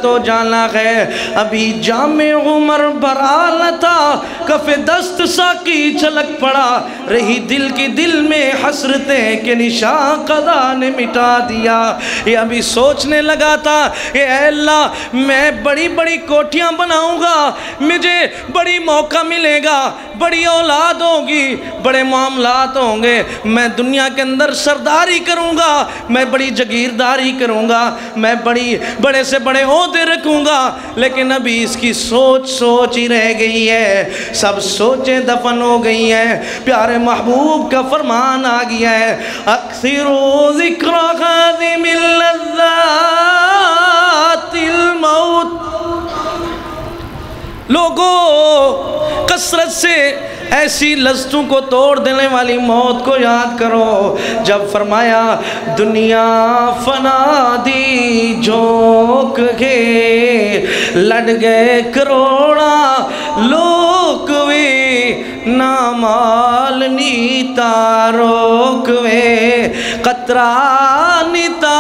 تو جانا ہے ابھی جام عمر بھرا نہ تھا کف دست ساقی چھلک پڑا رہی دل کی دل میں حسرتیں کہ نشاں قضا نے مٹا دیا یہ ابھی سوچنے لگا تھا کہ اے اللہ میں بڑی بڑی کوٹھیاں بناؤں گا مجھے بڑی موقع ملے گا بڑی اولاد ہوگی بڑے معاملات ہوں گے میں دنیا کے اندر سرداری کروں گا میں بڑی جگیرداری کروں گا میں بڑے سے بڑے عہدے رکھوں گا لیکن ابھی اس کی سوچ ہی رہ گئی ہے سب سوچیں دفن ہو گئی ہیں پیارے محبوب کا فرمان آ گیا ہے اکثروا ذکر خادم اللذات الموت لوگوں کثرت سے ایسی لذتوں کو توڑ دینے والی موت کو یاد کرو جب فرمایا دنیا فنا دی جھونک کے لڑ گئے کروڑا لوک وے نامال نیتا روک وے قطرہ نیتا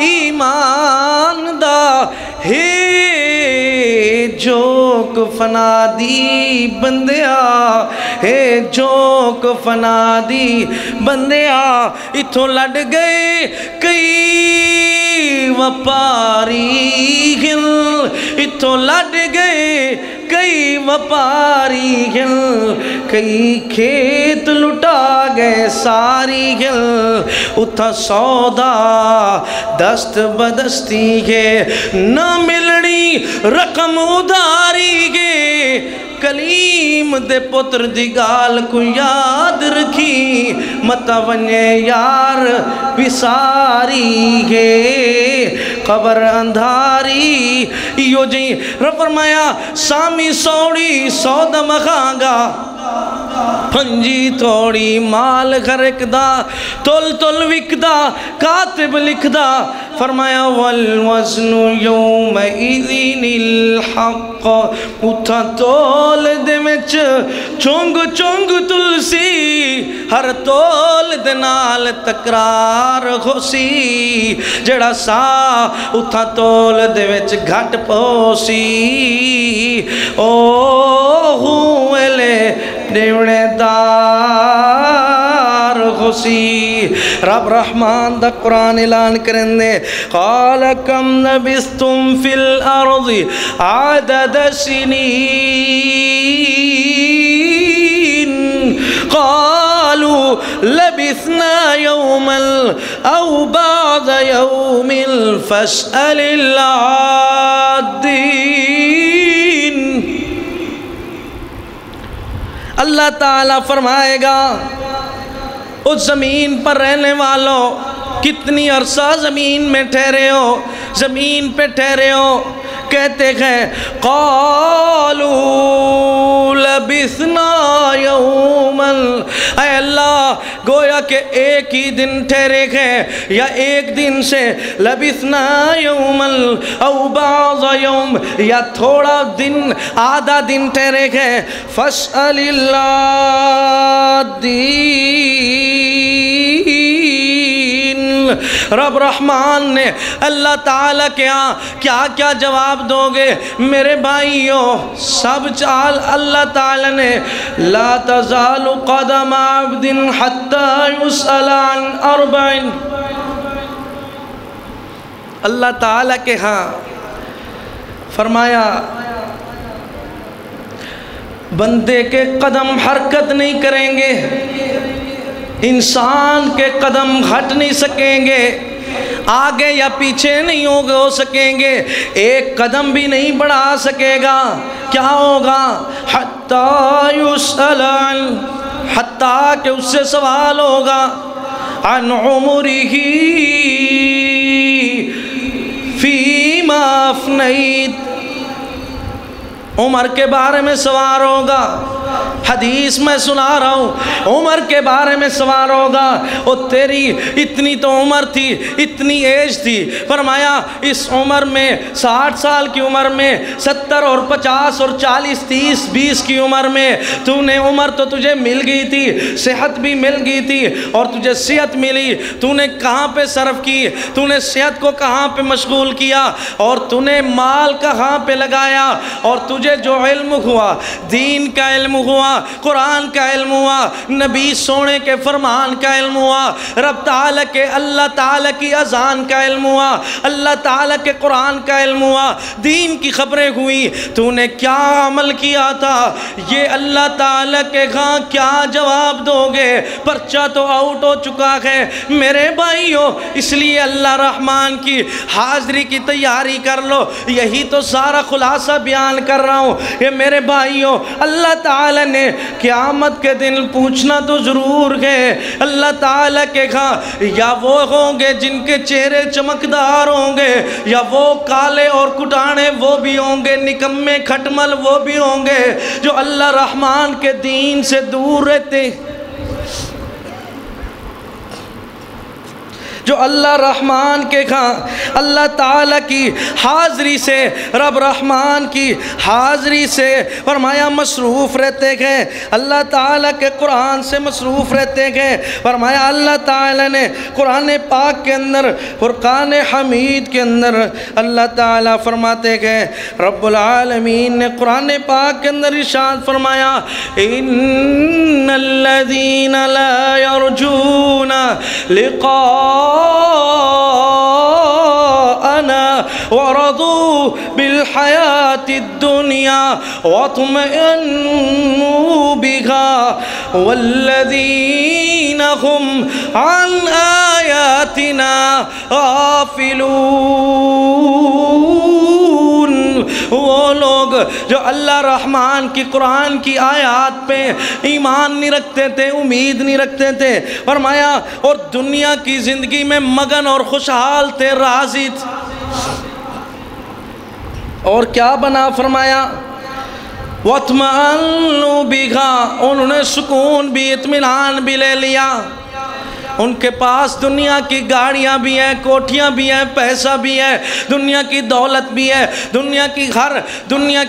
ایمان دا ہے جوک فنا دی بندیا ہے جوک فنا دی بندیا اتھوں لڑ گئے کئی وپاری گل اتھوں لڑ گئے کئی وپاری گل کئی کھیت لٹا گئے ساری گل اتھا سودا دست بدستی ہے نہ ملنی رقم ادھاری گے کلیم دے پتر دی گال کو یاد رکھی متا ونجے یار پساری گے قبر اندھاری یو جی رب فرمایا سامی سوڑی سودا مخانگا پنجی توڑی مال گھرک دا تل وکدا کاتب لکھدا فرمایا والوزن یومئذین الحق اتھا تول دے وچ چونگ تلسی ہر تول دے نال تکرار خوسی جڑا سا اتھا تول دے وچ گھٹ پوسی او ہوئے لے دیونے دار خوشی رب رحمان دا قرآن اعلان کرنے قال کم لبثتم فی الارض عدد سنین قالوا لبثنا یوما او بعض یوم فاسأل العادین اللہ تعالیٰ فرمائے گا اس زمین پر رہنے والوں کتنی عرصہ زمین میں ٹھہرے ہو زمین پہ ٹھہرے ہو کہتے ہیں قالوا لبثنا یوما اے اللہ گویا کہ ایک ہی دن ٹھہرے ہیں یا ایک دن سے لبثنا یوما او بعض یوم یا تھوڑا دن آدھا دن ٹھہرے ہیں فاسأل العادین رب رحمان نے اللہ تعالیٰ کے ہاں کیا کیا جواب دو گے میرے بھائیوں سب چال اللہ تعالیٰ نے لا تزال قدم عبد حتی یسأل عن اربعین اللہ تعالیٰ کے ہاں فرمایا بندے کے قدم حرکت نہیں کریں گے انسان کے قدم ہٹ نہیں سکیں گے آگے یا پیچھے نہیں ہو سکیں گے ایک قدم بھی نہیں بڑھا سکے گا کیا ہوگا حتی یسأل عن حتیٰ کہ اس سے سوال ہوگا عن عمرہ فیما افنیت عمر کے بارے میں سوال ہوگا حدیث میں سنا رہا ہوں، عمر کے بارے میں سوال ہوگا، وہ تیری اتنی تو عمر تھی، اتنی ایج تھی، فرمایا اس عمر میں 60 سال کی عمر میں، 70 اور 50 اور 40 30 20 کی عمر میں تو نے عمر تو تجھے مل گئی تھی، صحت بھی مل گئی تھی، اور تجھے صحت ملی، تو نے کہاں پہ صرف کی، تو نے صحت کو کہاں پہ مشغول کیا، اور تو نے مال کہاں پہ لگایا، اور تجھے جو علم ہوا، دین کا علم ہوا، قرآن کا علم ہوا، نبی سونے کے فرمان کا علم ہوا، رب تعالیٰ کے اللہ تعالیٰ کی اذان کا علم ہوا، اللہ تعالیٰ کے قرآن کا علم ہوا، دین کی خبریں ہوئی، تو نے کیا عمل کیا تھا، یہ اللہ تعالیٰ کے ہاں کیا جواب دو گے؟ پرچہ تو آؤٹ ہو چکا ہے میرے بھائیوں، اس لیے اللہ رحمان کی حاضری کی تیاری کر لو، یہی تو سارا خلاصہ بیان کر رہا ہوں کہ میرے بھائیوں اللہ تعالیٰ نے قیامت کے دن پوچھنا تو ضرور ہے، اللہ تعالیٰ کے ہاں یا وہ ہوں گے جن کے چہرے چمکدار ہوں گے، یا وہ کالے اور کٹانے وہ بھی ہوں گے، نکمے کھٹمل وہ بھی ہوں گے جو اللہ رحمان کے دین سے دور رہتے، جو اللہ رحمان کے ہاں اللہ تعالیٰ کی حاضری سے، رب رحمان کی حاضری سے فرمایا مصروف رہتے گئے، اللہ تعالیٰ کے قرآن سے مصروف رہتے گئے، فرمایا اللہ تعالیٰ نے قرآن پاک کے اندر فرقان حمید کے اندر اللہ تعالیٰ فرماتے گئے، رب العالمین نے قرآن پاک کے اندر ارشاد فرمایا ان الذین لا یرجون لقاء أنا ورضوا بالحياة الدنيا واطمئنوا بها والذين هم عن آياتنا غافلون، وہ لوگ جو اللہ رحمان کی قرآن کی آیات پہ ایمان نہیں رکھتے تھے، امید نہیں رکھتے تھے، فرمایا اور دنیا کی زندگی میں مگن اور خوشحال تھے، راضی تھے، اور کیا بنا فرمایا وَاطْمَأَنُّوا بِهَا، انہوں نے سکون بھی اطمینان بھی لے لیا، ان کے پاس دنیا کی گاڑیاں بھی ہیں، کوٹھیاں بھی ہیں، پیسہ بھی ہے، دنیا کی دولت بھی ہے، دنیا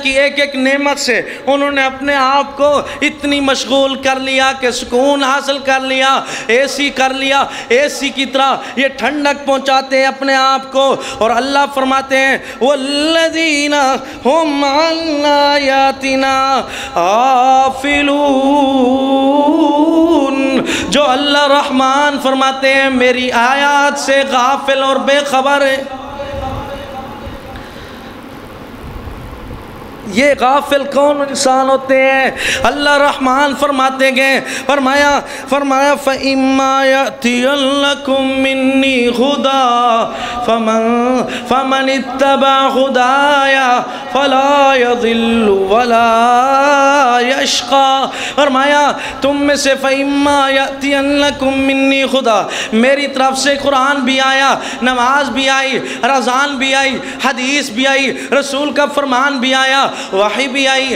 کی ایک ایک نعمت سے انہوں نے اپنے آپ کو اتنی مشغول کر لیا کہ سکون حاصل کر لیا، اے سی کر لیا، اے سی کی طرح یہ ٹھنڈک پہنچاتے ہیں اپنے آپ کو، اور اللہ فرماتے ہیں وَالَّذِينَ هُمْ عَنْ آيَاتِنَا غَافِلُونَ، جو اللہ رحمان فرماتے ہیں میری آیات سے غافل اور بے خبر ہے۔ یہ غافل کون انسان ہوتے ہیں؟ اللہ رحمان فرماتے گئے، فرمایا فَإِمَّا يَأْتِيَنَّكُم مِّنِّي هُدًى فَمَنِ اتَّبَعَ هُدَايَ فَلَا يَضِلُّ وَلَا يَشْقَى، فرمایا تم میں سے فَإِمَّا يَأْتِيَنَّكُم مِّنِّي هُدًى، میری طرف سے قرآن بھی آیا، نماز بھی آئی، رمضان بھی آئی، حدیث بھی آئی، رسول کا فرمان بھی آیا، وحی بھی آئی،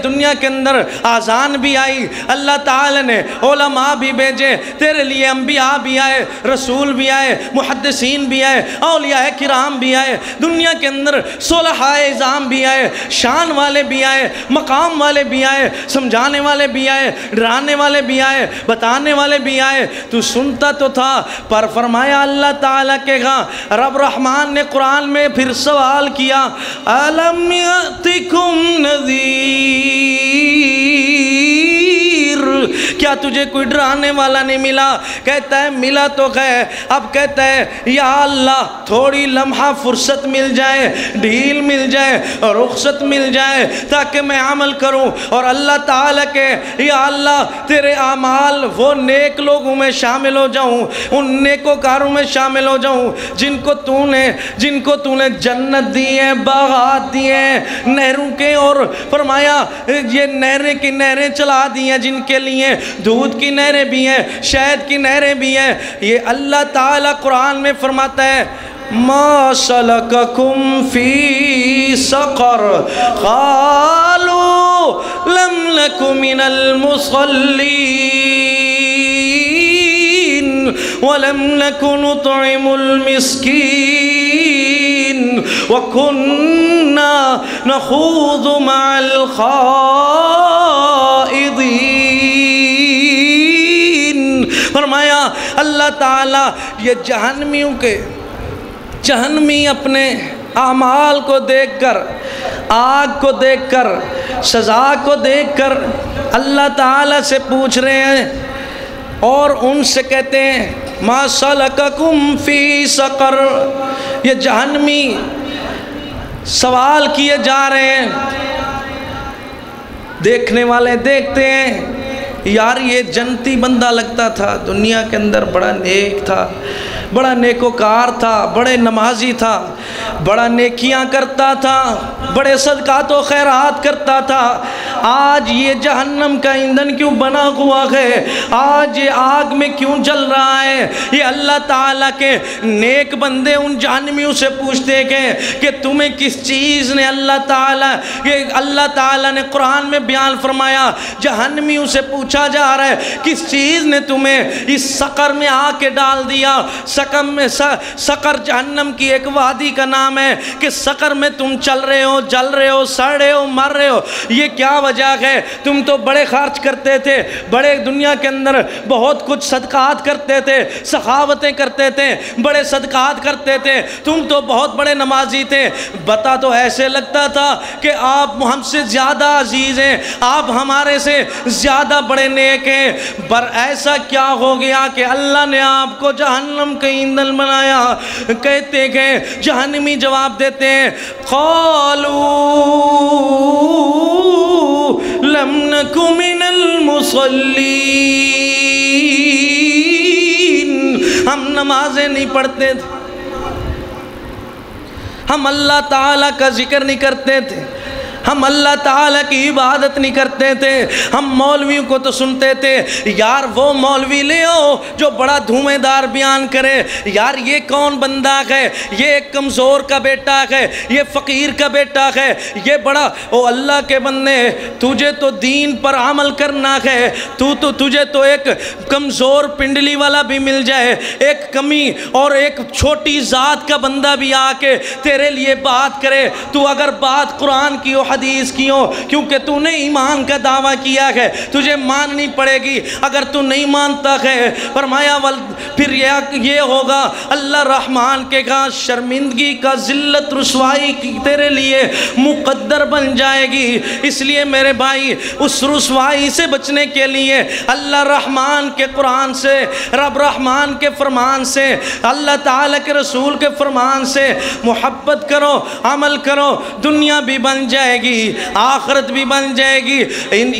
دنیا کے اندر آذان بھی آئی، اللہ تعالی نے علماء بھی بھیجے تیرے لیے، انبیاء بھی آئے، رسول بھی آئے، محدثین بھی آئے، اولیاء کرام بھی آئے، دنیا کے اندر صلحاء اعظام بھی آئے، شان والے بھی آئے، مقام والے بھی آئے، سمجھانے والے بھی آئے، ڈرانے والے بھی آئے، بتانے والے بھی آئے، تو سنتا تو تھا، پر فرمایا اللہ تعالیٰ کے ہاں رب رحمان نے قرآن میں پھر سوال کیا أَلَمْ يَأْتِكُمْ نذیر، کیا تجھے کوئی ڈرانے والا نہیں ملا؟ کہتا ہے ملا تو ہے، اب کہتا ہے یا اللہ تھوڑی لمحہ فرصت مل جائے، ڈھیل مل جائے، رخصت مل جائے تاکہ میں عمل کروں، اور اللہ تعالیٰ کے یا اللہ تیرے اعمال وہ نیک لوگوں میں شامل ہو جاؤں، ان نیکوکاروں میں شامل ہو جاؤں جن کو تو نے جنت دی ہے، باغات دی ہیں، نہروں کے، اور فرمایا یہ نہریں کی نہریں چلا دی ہیں جن کے لیے دودھ کی نہریں بھی ہیں، شہد کی نہریں بھی ہیں۔ یہ اللہ تعالیٰ قرآن میں فرماتا ہے ما سلککم فی سقر قالوا لم نک من المصلین ولم نک نطعم المسکین وکننا نخوض مع الخائضین۔ فرمایا اللہ تعالیٰ یہ جہنمی اپنے اعمال کو دیکھ کر، آگ کو دیکھ کر، سزا کو دیکھ کر اللہ تعالیٰ سے پوچھ رہے ہیں اور ان سے کہتے ہیں ما سلککم فی سقر۔ یہ جہنمی سوال کیے جا رہے ہیں، دیکھنے والے دیکھتے ہیں یار یہ جنتی بندہ لگتا تھا، دنیا کے اندر بڑا نیک تھا، بڑا نیکوکار تھا، بڑے نمازی تھا، بڑا نیکیاں کرتا تھا، بڑے صدقات و خیرات کرتا تھا، آج یہ جہنم کا ایندھن کیوں بنا ہوا ہے، آج یہ آگ میں کیوں جل رہا ہے۔ یہ اللہ تعالیٰ کے نیک بندے ان جہنمیوں سے پوچھتے ہیں کہ تمہیں کس چیز نے اللہ تعالیٰ نے قرآن میں بیان فرمایا، جہنمیوں سے پوچھا جا رہا ہے کس چیز نے تمہیں اس سقر میں آ کے ڈال دیا۔ سقر جہنم کی ایک وادی کا نام ہے کہ سقر میں تم چل رہے ہو، جل رہے ہو، سڑ رہے ہو، مر رہے ہو، یہ کیا وجہ ہے؟ تم تو بڑے خرچ کرتے تھے، بڑے دنیا کے اندر بہت کچھ صدقات کرتے تھے، سخاوتیں کرتے تھے، بڑے صدقات کرتے تھے، تم تو بہت بڑے نمازی تھے، بتا تو ایسے لگتا تھا کہ آپ ہم سے زیادہ عزیز ہیں، آپ ہمارے سے زیادہ بڑے نیک ہیں، پر ایسا کیا ہو گیا کہ اللہ نے آپ کو جہنم کا ایندھن بنایا؟ کہتے ہیں جہنمی جواب دیتے ہیں قالوا لم نک من المصلین، ہم نمازیں نہیں پڑھتے تھے، ہم اللہ تعالیٰ کا ذکر نہیں کرتے تھے، ہم اللہ تعالیٰ کی عبادت نہیں کرتے تھے، ہم مولویوں کو تو سنتے تھے یار وہ مولوی لے آؤ جو بڑا دھویں دار بیان کرے، یار یہ کون بندہ ہے، یہ ایک کمزور کا بیٹا ہے، یہ فقیر کا بیٹا ہے، یہ بڑا او اللہ کے بندے تجھے تو دین پر عمل کرنا ہے، تجھے تو ایک کمزور پنڈلی والا بھی مل جائے، ایک کمی اور ایک چھوٹی ذات کا بندہ بھی آ کے تیرے لیے بات کرے، تو اگر بات قرآن کی ہو حدیث کی ہو، کیونکہ تو نے ایمان کا دعویٰ کیا ہے تجھے ماننی پڑے گی، اگر تو نہیں مانتا ہے فرمایا پھر یہ ہوگا اللہ رحمان کے ہاں شرمندگی کا ذلت رسوائی کی تیرے لیے مقدر بن جائے گی۔ اس لیے میرے بھائی اس رسوائی سے بچنے کے لیے اللہ رحمان کے قرآن سے، رب رحمان کے فرمان سے، اللہ تعالیٰ کے رسول کے فرمان سے محبت کرو، عمل کرو، دنیا بھی بن جائے گی، آخرت بھی بن جائے گی۔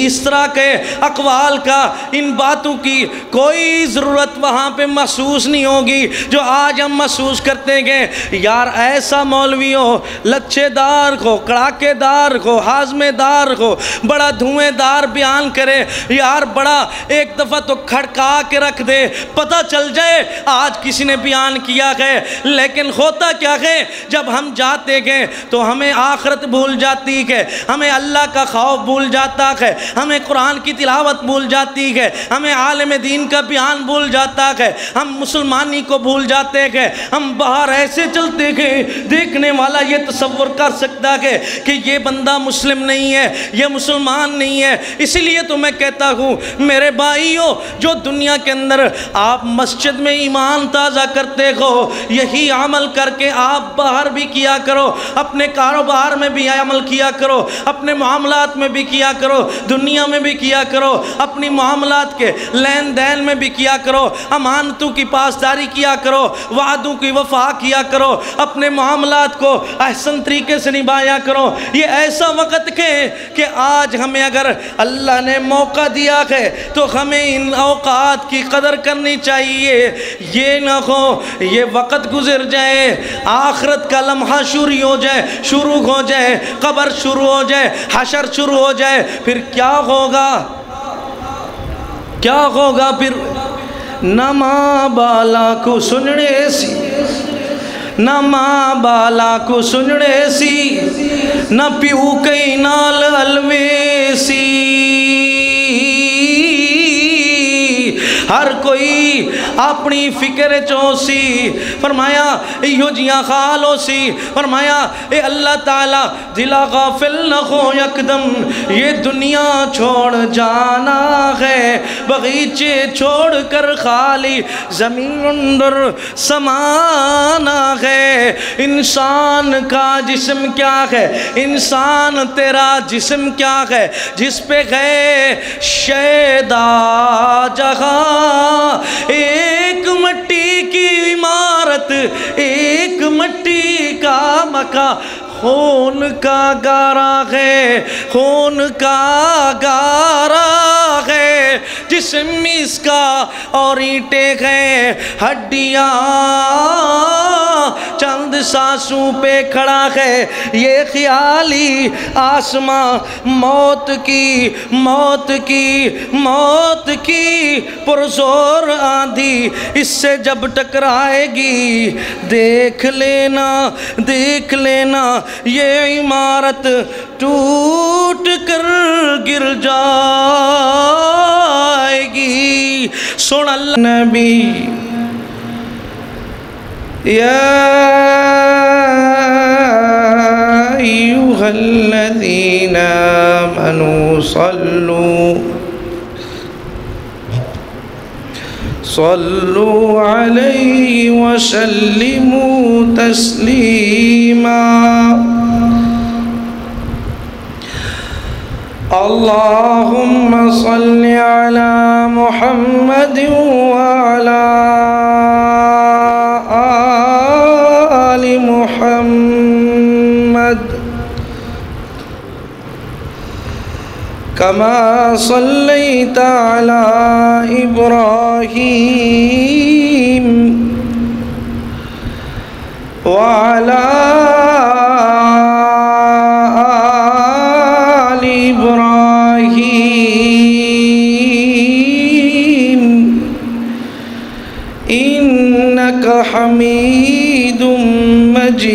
اس طرح کے اقوال کا، ان باتوں کی کوئی ضرورت وہاں پہ محسوس نہیں ہوگی جو آج ہم محسوس کرتے ہیں۔ یار ایسا مولوی ہو، لچھے دار ہو، کڑاکے دار ہو، ہاضمے دار ہو، بڑا دھویں دار بیان کرے، یار بڑا ایک دفعہ تو کھڑکا کے رکھ دے، پتہ چل جائے آج کسی نے بیان کیا ہے۔ لیکن ہوتا کیا ہے جب ہم جاتے ہیں تو ہمیں آخرت بھول جاتی ہے، ہمیں اللہ کا خوف بھول جاتا ہے، ہمیں قرآن کی تلاوت بھول جاتی ہے، ہمیں عالم دین کا بیان بھول جاتا ہے، ہم مسلمانی کو بھول جاتے ہیں، ہم باہر ایسے چلتے ہیں دیکھنے والا یہ تصور کر سکتا ہے کہ یہ بندہ مسلم نہیں ہے، یہ مسلمان نہیں ہے۔ اس لیے تو میں کہتا ہوں میرے بھائیو، جو دنیا کے اندر آپ مسجد میں ایمان تازہ کرتے ہو یہی عمل کر کے آپ باہر بھی کیا کرو، اپنے کاروبار میں بھی عمل کیا کرو، اپنے معاملات میں بھی کیا کرو، دنیا میں بھی کیا کرو، اپنی معاملات کے لین دین میں بھی کیا کرو، امانتوں کی پاسداری کیا کرو، وعدوں کی وفا کیا کرو، اپنے معاملات کو احسن طریقے سے نبھایا کرو۔ یہ ایسا وقت ہے کہ آج ہمیں اگر اللہ نے موقع دیا ہے تو ہمیں ان اوقات کی قدر کرنی چاہیے، یہ نہ ہو یہ وقت گزر جائے، آخرت کا لمحہ شروع ہو جائے، قبر شروع ہو جائے، حشر شروع ہو جائے، پھر کیا ہوگا پھر؟ نہ ماں بالا کو سنڑے سی، نہ ماں بالا کو سنڑے سی، نہ پیو کئی نال الوے اپنی فکر چو سی فرمایا ایہو جیاں خالو سی فرمایا اے اللہ تعالیٰ دلا غافل نہ ہو یکدم یہ دنیا چھوڑ جانا ہے بغیچے چھوڑ کر خالی زمین اندر سمانا ہے انسان کا جسم کیا ہے انسان تیرا جسم کیا ہے جس پہ گئے شیدا جہاں ایک مٹی کی عمارت ایک مٹی کا مکان خون کا گارا ہے خون کا گارا ہے جسم اس کا اور اینٹیں ہیں ہڈیاں چند سانسوں پہ کھڑا ہے یہ خیالی آسماں موت کی موت کی موت کی پرزور آندھی اس سے جب ٹکرائے گی دیکھ لینا یہ عمارت ٹوٹ کر گر جائے گی سن اللہ نبی یا ایوہا الذین آمنوا صلوا علیہ وسلموا تسلیما اللہم صل علی محمد وعلی آل محمد کما صلیت علی ابراہیم وعلی حمید مجید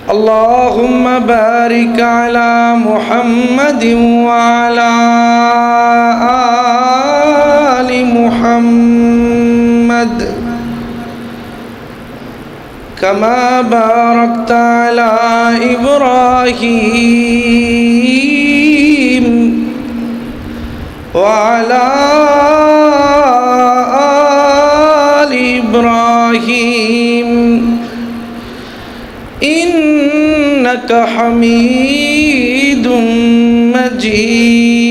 اللہم بارک علی محمد وعلی آل محمد کما بارکت علی ابراہیم وعلى آل إبراهيم إنك حميد مجيد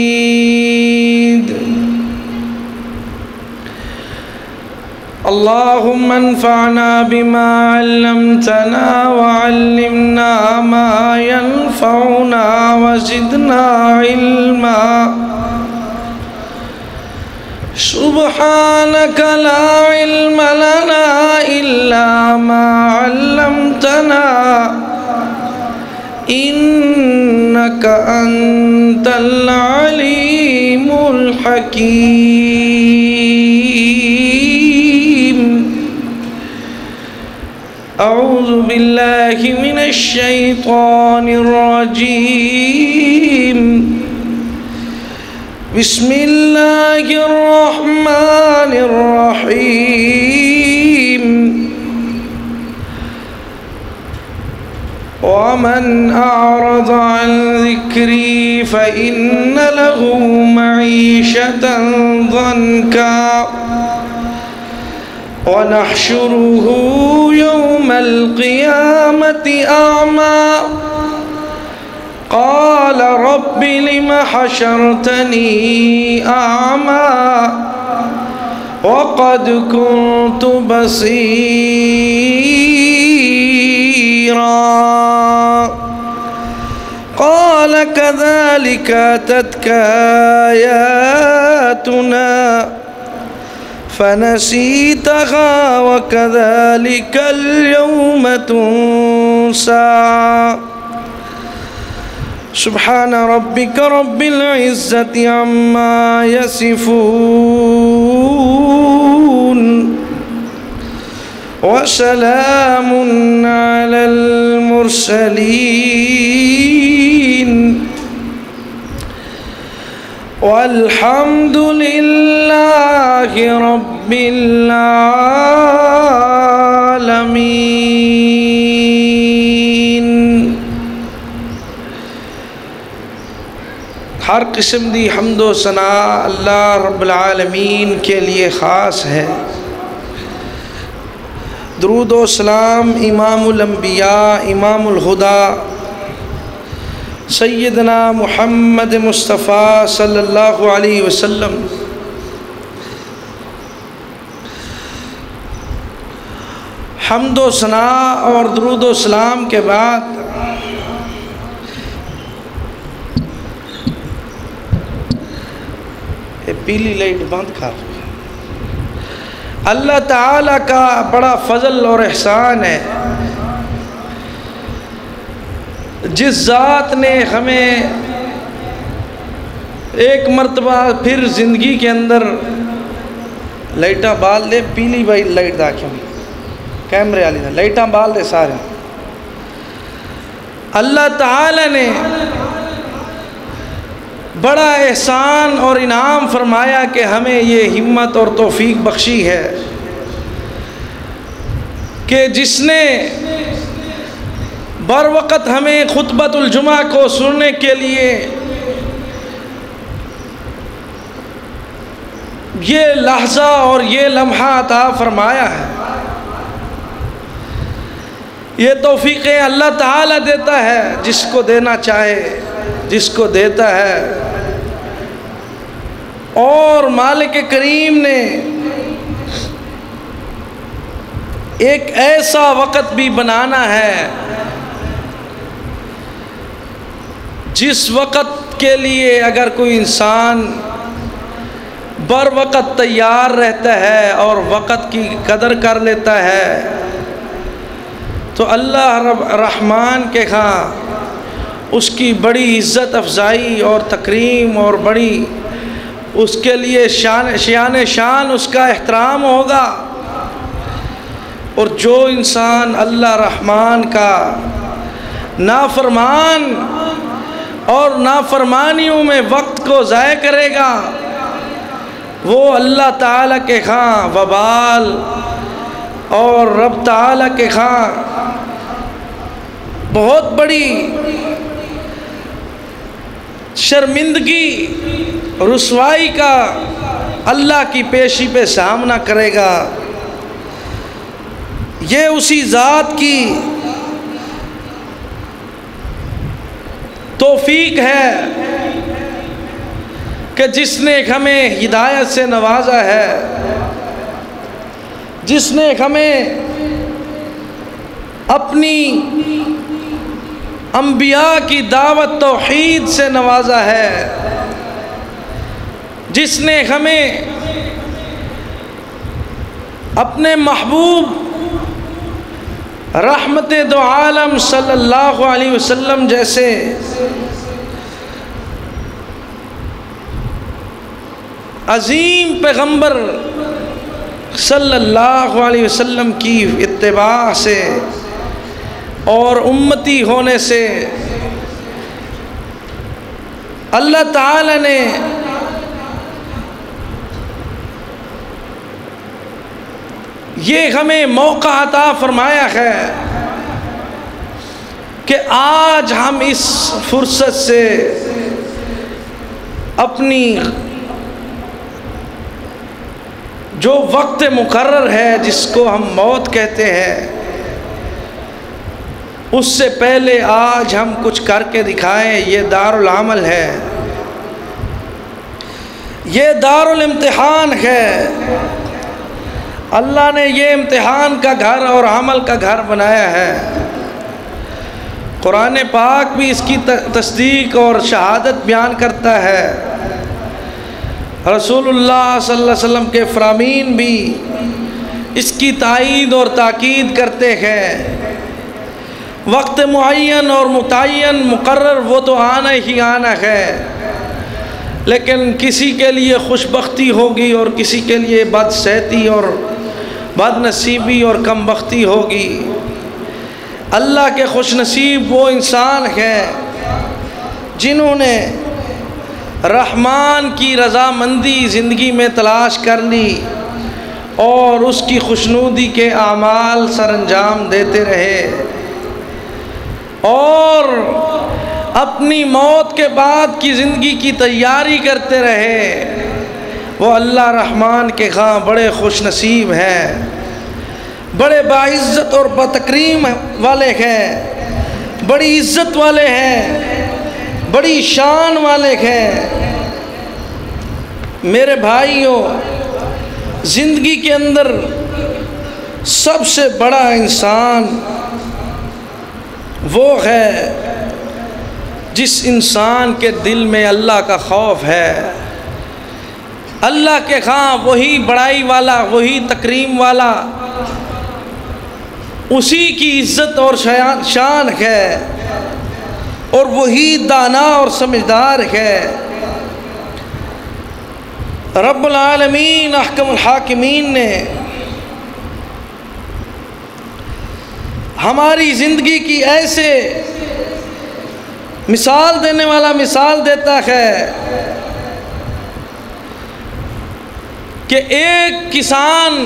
اللهم انفعنا بما علمتنا وعلمنا ما ينفعنا وزدنا علما سبحانك لا علم لنا إلا ما علمتنا إنك أنت العليم الحكيم أعوذ بالله من الشيطان الرجيم بسم الله الرحمن الرحيم ومن أعرض عن ذكري فإن له معيشة ضنكا ونحشره يوم القيامة أعمى قال رب لم حشرتني أعمى وقد كنت بصيرا قال كذلك أتتك آياتنا فنسيتها وكذلك اليوم تنسى سبحان ربك رب العزة عما يصفون وسلام على المرسلين والحمد للہ رب العالمین۔ ہر قسم دی حمد و ثنا اللہ رب العالمین کے لیے خاص ہے۔ درود و سلام امام الانبیاء امام الہدیٰ سیدنا محمد مصطفیٰ صلی اللہ علیہ وسلم حمد و ثنا اور درود و سلام کے بعد پیلی لائٹ بند کر۔ اللہ تعالیٰ کا بڑا فضل اور احسان ہے، جس ذات نے ہمیں ایک مرتبہ پھر زندگی کے اندر لائٹاں بال دے، پیلی بھائی لائٹ داکھیں کیمرے والی لائٹاں بال دے سارے۔ اللہ تعالیٰ نے بڑا احسان اور انعام فرمایا کہ ہمیں یہ ہمت اور توفیق بخشی ہے کہ جس نے بر وقت ہمیں خطبۃ الجمعہ کو سننے کے لیے یہ لحظہ اور یہ لمحہ عطا فرمایا ہے۔ یہ توفیقیں اللہ تعالیٰ دیتا ہے جس کو دینا چاہے، جس کو دیتا ہے، اور مالک کریم نے ایک ایسا وقت بھی بنانا ہے جس وقت کے لیے اگر کوئی انسان بر وقت تیار رہتا ہے اور وقت کی قدر کر لیتا ہے تو اللہ رحمان کے ہاں اس کی بڑی عزت افزائی اور تکریم اور بڑی اس کے لیے شان اس کا احترام ہوگا۔ اور جو انسان اللہ رحمان کا نافرمان اور نافرمانیوں میں وقت کو ضائع کرے گا وہ اللہ تعالیٰ کے ہاں وبال اور رب تعالیٰ کے ہاں بہت بڑی شرمندگی رسوائی کا اللہ کی پیشی پہ سامنا کرے گا۔ یہ اسی ذات کی توفیق ہے کہ جس نے ہمیں ہدایت سے نوازا ہے، جس نے ہمیں اپنی انبیاء کی دعوت توحید سے نوازا ہے، جس نے ہمیں اپنے محبوب رحمت دو عالم صلی اللہ علیہ وسلم جیسے عظیم پیغمبر صلی اللہ علیہ وسلم کی اتباع سے اور امتی ہونے سے اللہ تعالی نے یہ ہمیں موقع عطا فرمایا ہے کہ آج ہم اس فرصت سے اپنی جو وقت مقرر ہے جس کو ہم موت کہتے ہیں اس سے پہلے آج ہم کچھ کر کے دکھائیں۔ یہ دار العمل ہے، یہ دار الامتحان ہے۔ اللہ نے یہ امتحان کا گھر اور عمل کا گھر بنایا ہے۔ قرآن پاک بھی اس کی تصدیق اور شہادت بیان کرتا ہے، رسول اللہ صلی اللہ علیہ وسلم کے فرامین بھی اس کی تائید اور تاکید کرتے ہیں۔ وقت معین اور متعین مقرر وہ تو آنا ہی آنا ہے، لیکن کسی کے لیے خوش بختی ہوگی اور کسی کے لیے بدصحتی اور بد نصیبی اور کم بختی ہوگی۔ اللہ کے خوش نصیب وہ انسان ہیں جنہوں نے رحمان کی رضامندی زندگی میں تلاش کر لی اور اس کی خوشنودی کے اعمال سر انجام دیتے رہے اور اپنی موت کے بعد کی زندگی کی تیاری کرتے رہے، وہ اللہ رحمان کے ہاں بڑے خوش نصیب ہیں، بڑے باعزت اور بتکریم والے ہیں، بڑی عزت والے ہیں، بڑی شان والے ہیں۔ میرے بھائیوں، زندگی کے اندر سب سے بڑا انسان وہ ہے جس انسان کے دل میں اللہ کا خوف ہے، اللہ کے ہاں وہی بڑائی والا، وہی تکریم والا، اسی کی عزت اور شان ہے اور وہی دانا اور سمجھدار ہے۔ رب العالمین احکم الحاکمین نے ہماری زندگی کی ایسے مثال دینے والا مثال دیتا ہے کہ ایک کسان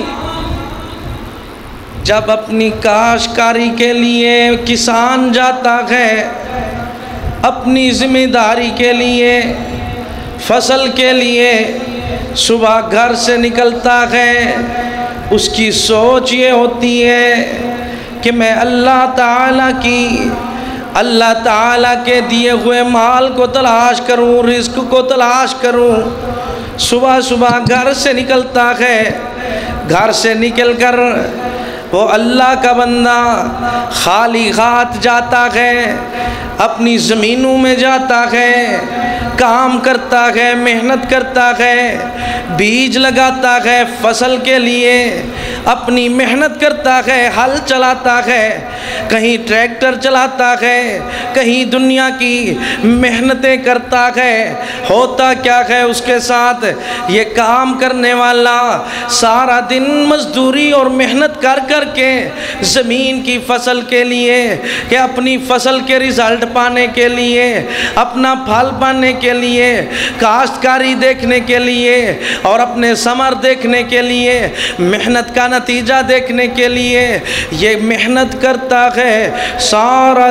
جب اپنی کاشتکاری کے لیے کسان جاتا ہے، اپنی ذمہ داری کے لیے، فصل کے لیے صبح گھر سے نکلتا ہے، اس کی سوچ یہ ہوتی ہے کہ میں اللہ تعالیٰ کے دیے ہوئے مال کو تلاش کروں، رزق کو تلاش کروں۔ صبح صبح گھر سے نکلتا ہے، گھر سے نکل کر وہ اللہ کا بندہ خالی ہاتھ جاتا ہے، اپنی زمینوں میں جاتا ہے، کام کرتا ہے، محنت کرتا ہے، بیج لگاتا ہے فصل کے لیے، اپنی محنت کرتا ہے، ہل چلاتا ہے، کہیں ٹریکٹر چلاتا ہے، کہیں دنیا کی محنتیں کرتا ہے۔ ہوتا کیا ہے اس کے ساتھ؟ یہ کام کرنے والا سارا دن مزدوری اور محنت کر کے زمین کی فصل کے لیے، کہ اپنی فصل کے رزلٹ پانے کے لیے، اپنا پھل پانے کے لیے، کاشتکاری دیکھنے کے لیے اور اپنے ثمر دیکھنے کے لیے، محنت کا نتیجہ دیکھنے کے لیے یہ محنت کرتا ہے، سارا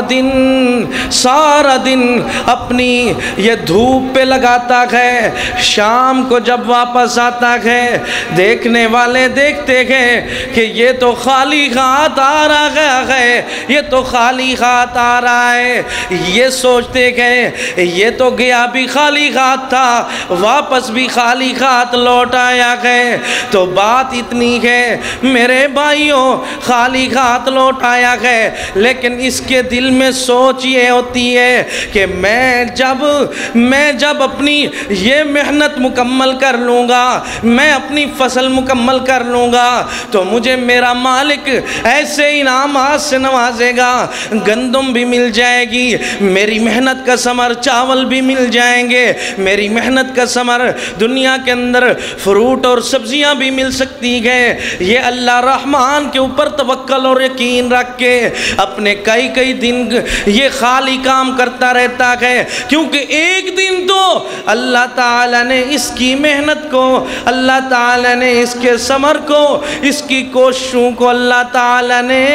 دن اپنی یہ دھوپ پہ لگاتا ہے، شام کو جب واپس آتا ہے دیکھنے والے دیکھتے ہیں کہ یہ تو خالی ہاتھ آ رہا ہے، یہ تو خالی ہاتھ آ رہا ہے، یہ سوچتے ہیں یہ تو گیا بھی خالی ہاتھ تھا، واپس بھی خالی ہاتھ لوٹ آیا ہے۔ تو بات اتنی ہے میرے بھائیوں، خالی ہاتھ لوٹ آیا ہے، لیکن اس کے دل میں سوچ یہ ہوتی ہے کہ میں جب اپنی یہ محنت مکمل کر لوں گا، میں اپنی فصل مکمل کر لوں گا تو مجھے میرا مالک ایسے انعامات سے نوازے گا، گندم بھی مل جائے گی، میری محنت کا ثمر چاول بھی مل جائیں گے، میری محنت کا ثمر دنیا کے اندر فروٹ اور سبزیاں بھی مل سکتی ہیں۔ یہ اللہ رحمان کے اوپر توکل اور یقین رکھ کے اپنے کئی دن یہ خالی کام کرتا رہتا ہے، کیونکہ ایک دن تو اللہ تعالیٰ نے اس کی محنت کو، اللہ تعالیٰ نے اس کے ثمر کو، اس کی کوششوں کو اللہ تعالیٰ نے،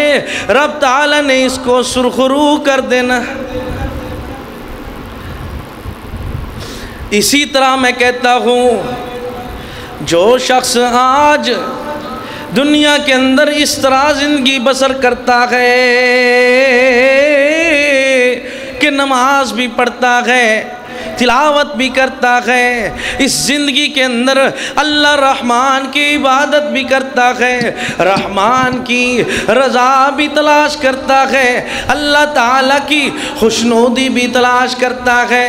رب تعالیٰ نے اس کو سرخرو کر دینا۔ اسی طرح میں کہتا ہوں جو شخص آج دنیا کے اندر اس طرح زندگی بسر کرتا ہے کہ نماز بھی پڑھتا ہے، تلاوت بھی کرتا ہے، اس زندگی کے اندر اللہ رحمان کی عبادت بھی کرتا ہے، رحمان کی رضا بھی تلاش کرتا ہے، اللہ تعالیٰ کی خوشنودی بھی تلاش کرتا ہے،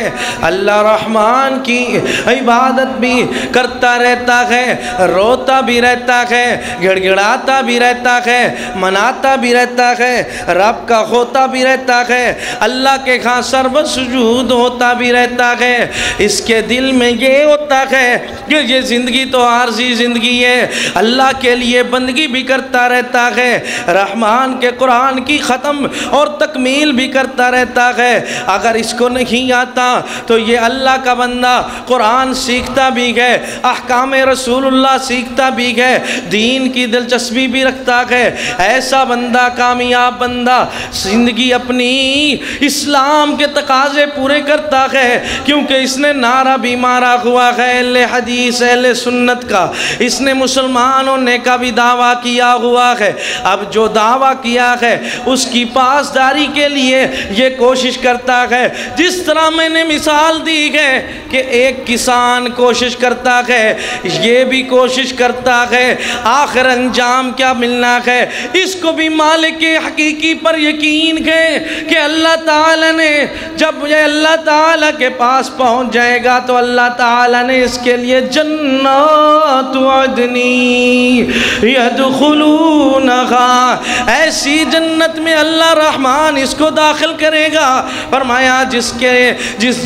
اللہ رحمان کی عبادت بھی کرتا رہتا ہے، روتا بھی رہتا ہے، گڑ گڑاتا بھی رہتا ہے، مناتا بھی رہتا ہے، رب کا ہوتا بھی رہتا ہے، اللہ کے ہاں سرو سجود ہوتا بھی رہتا ہے، ہے، اس کے دل میں یہ ہوتا ہے کہ یہ زندگی تو عارضی زندگی ہے، اللہ کے لیے بندگی بھی کرتا رہتا ہے، رحمان کے قرآن کی ختم اور تکمیل بھی کرتا رہتا ہے، اگر اس کو نہیں آتا تو یہ اللہ کا بندہ قرآن سیکھتا بھی ہے، احکام رسول اللہ سیکھتا بھی ہے، دین کی دلچسپی بھی رکھتا ہے، ایسا بندہ کامیاب بندہ زندگی اپنی اسلام کے تقاضے پورے کرتا ہے، کیونکہ اس نے نعرہ بھی مارا ہوا ہے اہل حدیث اہل سنت کا، اس نے مسلمان ہونے کا بھی دعویٰ کیا ہوا ہے، اب جو دعویٰ کیا ہے اس کی پاسداری کے لیے یہ کوشش کرتا ہے، جس طرح میں نے مثال دی ہے کہ ایک کسان کوشش کرتا ہے، یہ بھی کوشش کرتا ہے، آخر انجام کیا ملنا ہے، اس کو بھی مالک حقیقی پر یقین ہے کہ اللہ تعالیٰ نے جب یہ اللہ تعالیٰ کے پاس پہنچ جائے گا تو اللہ تعالیٰ نے اس کے لیے جنات عدنی یدخلونہا، ایسی جنت میں اللہ رحمان اس کو داخل کرے گا، فرمایا جس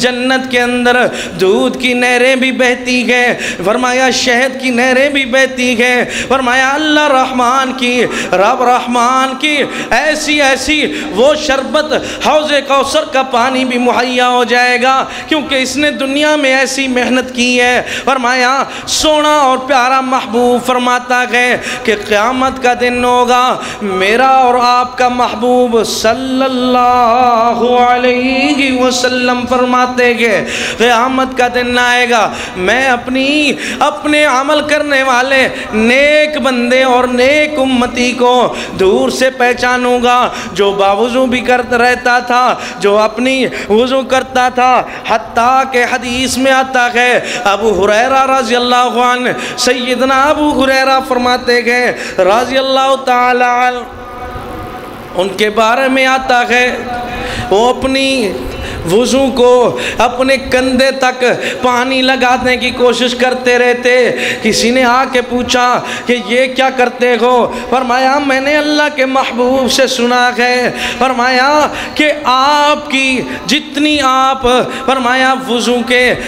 جنت کے اندر دودھ کی نہریں بھی بہتی ہیں، فرمایا شہد کی نہریں بھی بہتی ہیں، فرمایا اللہ رحمان کی رب رحمان کی ایسی وہ شربت حوض کوثر کا پانی بھی مہیا ہو جائے گا، کیونکہ اس نے دنیا میں ایسی محنت کی ہے، فرمایا سونا اور پیارا محبوب فرماتا ہے کہ قیامت کا دن ہوگا، میرا اور آپ کا محبوب صلی اللہ علیہ وسلم فرماتے ہیں قیامت کا دن آئے گا، میں اپنے عمل کرنے والے نیک بندے اور نیک امتی کو دور سے پہچانوں گا، جو باوضو بھی کرتا رہتا تھا، جو اپنی وضو کرتا تھا، حتیٰ کہ حدیث میں آتا ہے ابو ہریرہ رضی اللہ عنہ، سیدنا ابو ہریرہ فرماتے ہیں رضی اللہ تعالی عنہ، ان کے بارے میں آتا ہے وہ اپنی وضو کو اپنے کندھے تک پانی لگانے کی کوشش کرتے رہتے، کسی نے آ کے پوچھا کہ یہ کیا کرتے ہو، فرمایا میں نے اللہ کے محبوب سے سنا ہے، فرمایا کہ آپ کی جتنی آپ فرمایا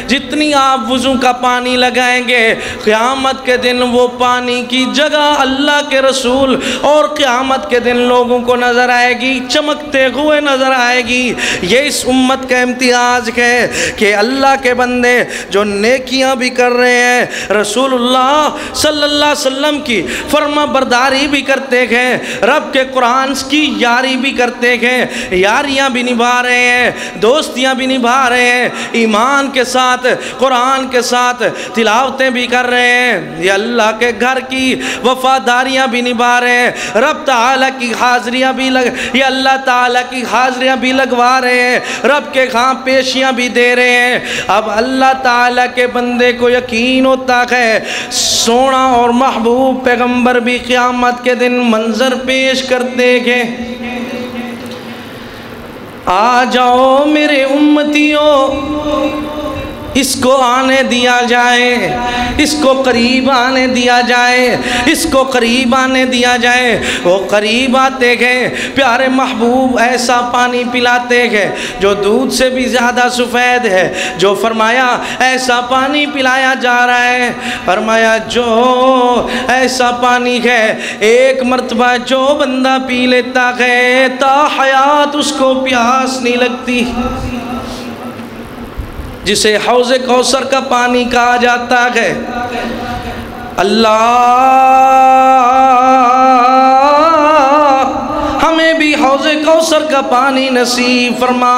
جتنی آپ وضو کا پانی لگائیں گے، قیامت کے دن وہ پانی کی جگہ اللہ کے رسول اور قیامت کے دن لوگوں کو نظر آئے گی، چمکتے ہوئے نظر آئے گی۔ یہ اس امت کا امتیاز ہے کہ اللہ کے بندے جو نیکیاں بھی کر رہے ہیں، رسول اللہ صلی اللہ علیہ وسلم کی فرما برداری بھی کرتے ہیں، رب کے قرآن کی یاری بھی کرتے ہیں، یاریاں بھی نبھا رہے ہیں، دوستیاں بھی نبھا رہے ہیں، ایمان کے ساتھ قرآن کے ساتھ تلاوتیں بھی کر رہے ہیں، یہ اللہ کے گھر کی وفاداریاں بھی نبھا رہے ہیں، رب تعالیٰ کی حاضریاں بھی یہ اللہ تعالیٰ کی حاضریاں بھی لگوا رہے ہیں، رب کے ہاں پیشیاں بھی دے رہے ہیں۔ اب اللہ تعالیٰ کے بندے کو یقین ہوتا ہے سونا اور محبوب پیغمبر بھی قیامت کے دن منظر پیش کرتے ہیں، آ جاؤ میرے امتیوں، اس کو آنے دیا جائے، اس کو قریب آنے دیا جائے، اس کو قریب آنے دیا جائے۔ وہ قریب آتے گئے، پیارے محبوب ایسا پانی پلاتے گئے جو دودھ سے بھی زیادہ سفید ہے، جو فرمایا ایسا پانی پلایا جا رہا ہے، فرمایا جو ایسا پانی ہے ایک مرتبہ جو بندہ پی لیتا ہے تا حیات اس کو پیاس نہیں لگتی، جسے حوض کوثر کا پانی کہا جاتا ہے۔ اللہ ہمیں بھی حوض کوثر کا پانی نصیب فرما،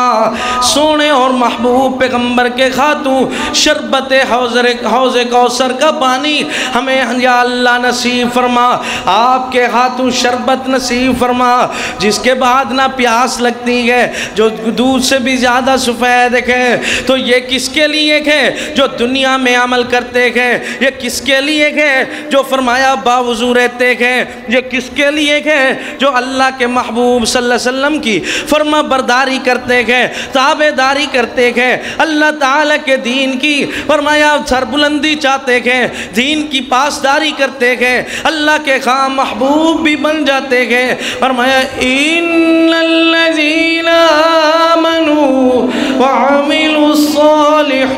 سونے اور محبوب پیغمبر کے خاتون شربت حوض کوثر کا پانی ہمیں یا اللہ نصیب فرما، آپ کے ہاتھوں شربت نصیب فرما جس کے بعد نہ پیاس لگتی ہے، جو دودھ سے بھی زیادہ سفید ہے۔ تو یہ کس کے لیے ہے؟ جو دنیا میں عمل کرتے ہیں۔ یہ کس کے لیے ہے؟ جو فرمایا باوضو رہتے ہیں۔ یہ کس کے لیے ہے؟ جو اللہ کے محبوب صلی اللہ علیہ وسلم کی فرما برداری کرتے ہیں، تابع داری کرتے ہیں، اللہ تعالیٰ کے دین کی فرمایا سربلندی چاہتے ہیں، دین کی پاسداری کرتے ہیں، اللہ کے خام محبوب بھی بن جاتے ہیں۔ فرمایا ان الذین آمنوا وعملوا الصالحات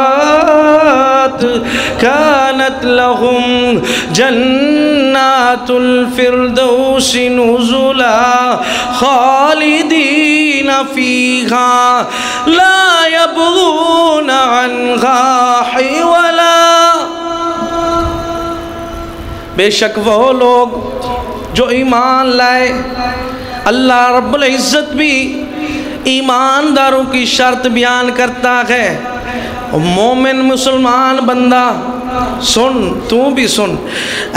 الصالحات كانت لهم جنات الفردوس نزلا خالدين فيها لا يبغون عنها حولا۔ بے شک وہ لوگ جو ایمان لائے، اللہ رب العزت بھی ایمانداروں کی شرط بیان کرتا ہے۔ مومن مسلمان بندہ سن، تو بھی سن،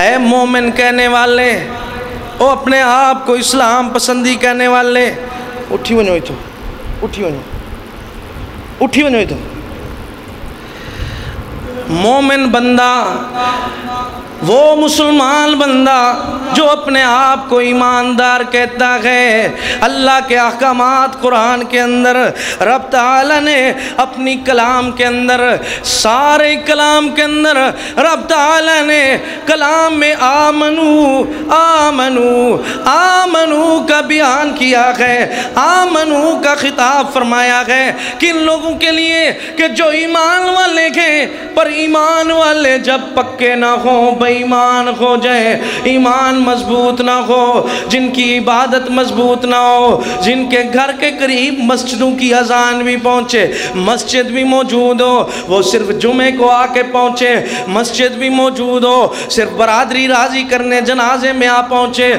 اے مومن کہنے والے، او اپنے آپ کو اسلام پسندی کہنے والے، اٹھی ونوئی تو، اٹھی ونوئی تو، مومن بندہ وہ مسلمان بندہ جو اپنے آپ کو ایماندار کہتا ہے۔ اللہ کے احکامات قرآن کے اندر رب تعالیٰ نے اپنی کلام کے اندر، سارے کلام کے اندر رب تعالیٰ نے کلام میں آمنو آمنو آمنو کا بیان کیا ہے، آمنو کا خطاب فرمایا ہے کن لوگوں کے لیے کہ جو ایمان والے ہیں، پر ایمان والے جب پکے نہ ہوں بے ایمان ہو جائے، ایمان مضبوط نہ ہو، جن کی عبادت مضبوط نہ ہو، جن کے گھر کے قریب مسجدوں کی اذان بھی پہنچے، مسجد بھی موجود ہو، وہ صرف جمعے کو آ کے پہنچے، مسجد بھی موجود ہو، صرف برادری راضی کرنے جنازے میں آ پہنچے،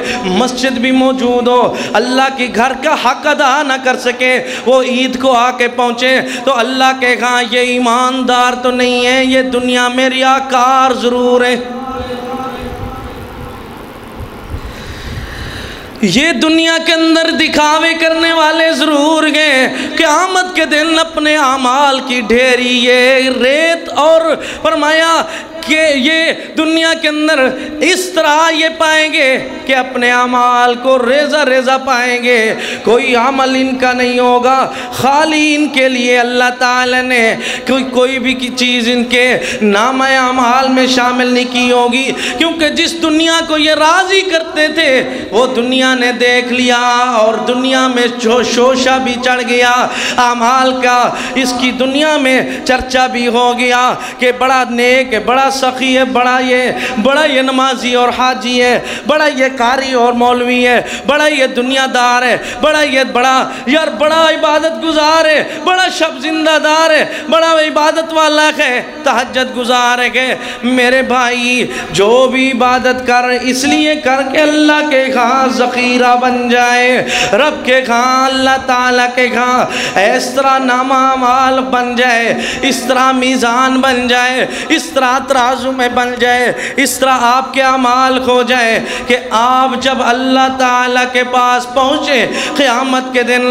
مسجد بھی موجود ہو، اللہ کی گھر کا حق ادا نہ کر سکے، وہ عید کو آ کے پہنچے، تو اللہ کے ہاں یہ ایماندار تو نہیں ہے، یہ دنیا میں ریاکار ضرور ہے، یہ دنیا کے اندر دکھاوے کرنے والے ضرور ہیں۔ قیامت کے دن اپنے اعمال کی ڈھیری یہ ریت، اور فرمایا کہ یہ دنیا کے اندر اس طرح یہ پائیں گے کہ اپنے اعمال کو ریزہ ریزہ پائیں گے، کوئی عمل ان کا نہیں ہوگا، خالی ان کے لیے اللہ تعالی نے کوئی بھی چیز ان کے نامہ اعمال میں شامل نہیں کی ہوگی، کیونکہ جس دنیا کو یہ راضی کرتے تھے وہ دنیا نے دیکھ لیا، اور دنیا میں شوشہ بھی چڑھ گیا اعمال کا، اس کی دنیا میں چرچا بھی ہو گیا کہ بڑا نیک ہے، بڑا سخی ہے، بڑا یہ نمازی اور حاجی ہے، بڑا یہ قاری اور مولوی ہے، بڑا یہ دنیا دار ہے، بڑا عبادت گزار ہے، بڑا شب زندہ دار ہے، بڑا عبادت والا ہے، تہجد گزار ہے۔ میرے بھائی جو بھی عبادت کر اس لیے کر کے اللہ کے ہاں ذخیرہ بن جائے، رب کے ہاں اللہ تعالیٰ کے ہاں اس طرح نامہ اعمال بن جائے، اس طرح میزان بن جائے، اس طرح ترازو میں بن جائے، اس طرح آپ کے اعمال ہو جائے کہ آپ جب اللہ تعالیٰ کے پاس پہنچے قیامت کے دن،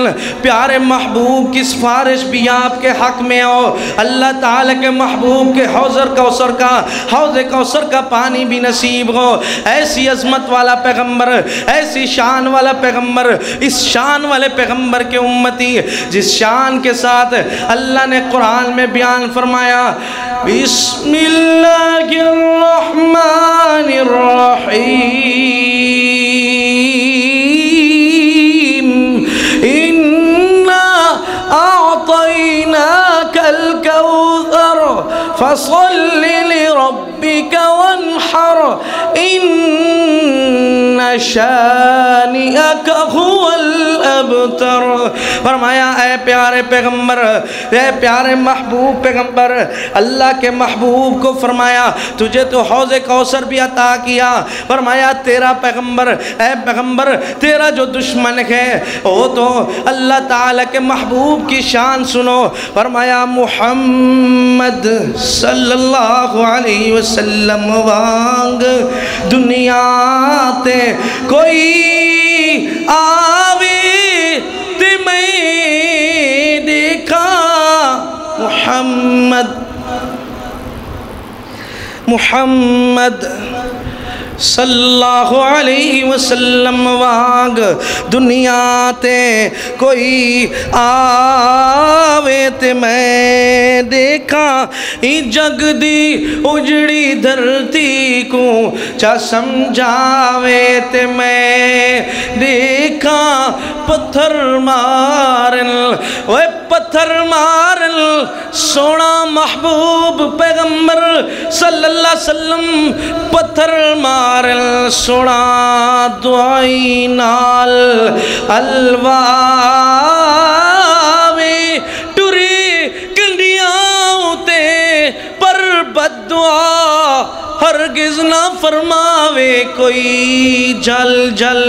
پیارے محبوب کی سفارش بھی آپ کے حق میں ہو، اللہ تعالیٰ کے محبوب کے حوض کوثر کا پانی بھی نصیب ہو، ایسی عظمت والا پیغمبر، ایسی شان والا پیغمبر، اس شان والے پیغمبر کے امتی جس شان کے ساتھ اللہ نے قرآن میں بیان فرمایا، بسم اللہ الرحمن الرحیم، اِنَّا أَعْطَيْنَاكَ الْكَوْثَرَ فَصَلِّ لِرَبِّكَ وَانْحَرْ إِنَّ شَانِئَكَ هُوَ الْأَبْتَرُ۔ فرمایا اے پیارے پیغمبر، اے پیارے محبوب پیغمبر، اللہ کے محبوب کو فرمایا تجھے تو حوض کوثر بھی عطا کیا، فرمایا تیرا پیغمبر، اے پیغمبر تیرا جو دشمن ہے وہ تو اللہ تعالیٰ کے محبوب کی شان سنو، فرمایا محمد صلی اللہ علیہ وسلم وانگ دنیا تے کوئی آوے تے میں دیکھا، محمد صلی اللہ علیہ وسلم وانگ دنیا تے کوئی آوے تے میں دیکھا، جگ دی اجڑی دھرتی کو چا سمجھاوے تے میں دیکھا، پتھر مارن سونا محبوب پیغمبر صلی اللہ علیہ وسلم پتھر مارل سونا دعائی نال الواوے ٹری کنڈیاں ہوتے پر بد دعا ہرگز نہ فرماوے کوئی جل جل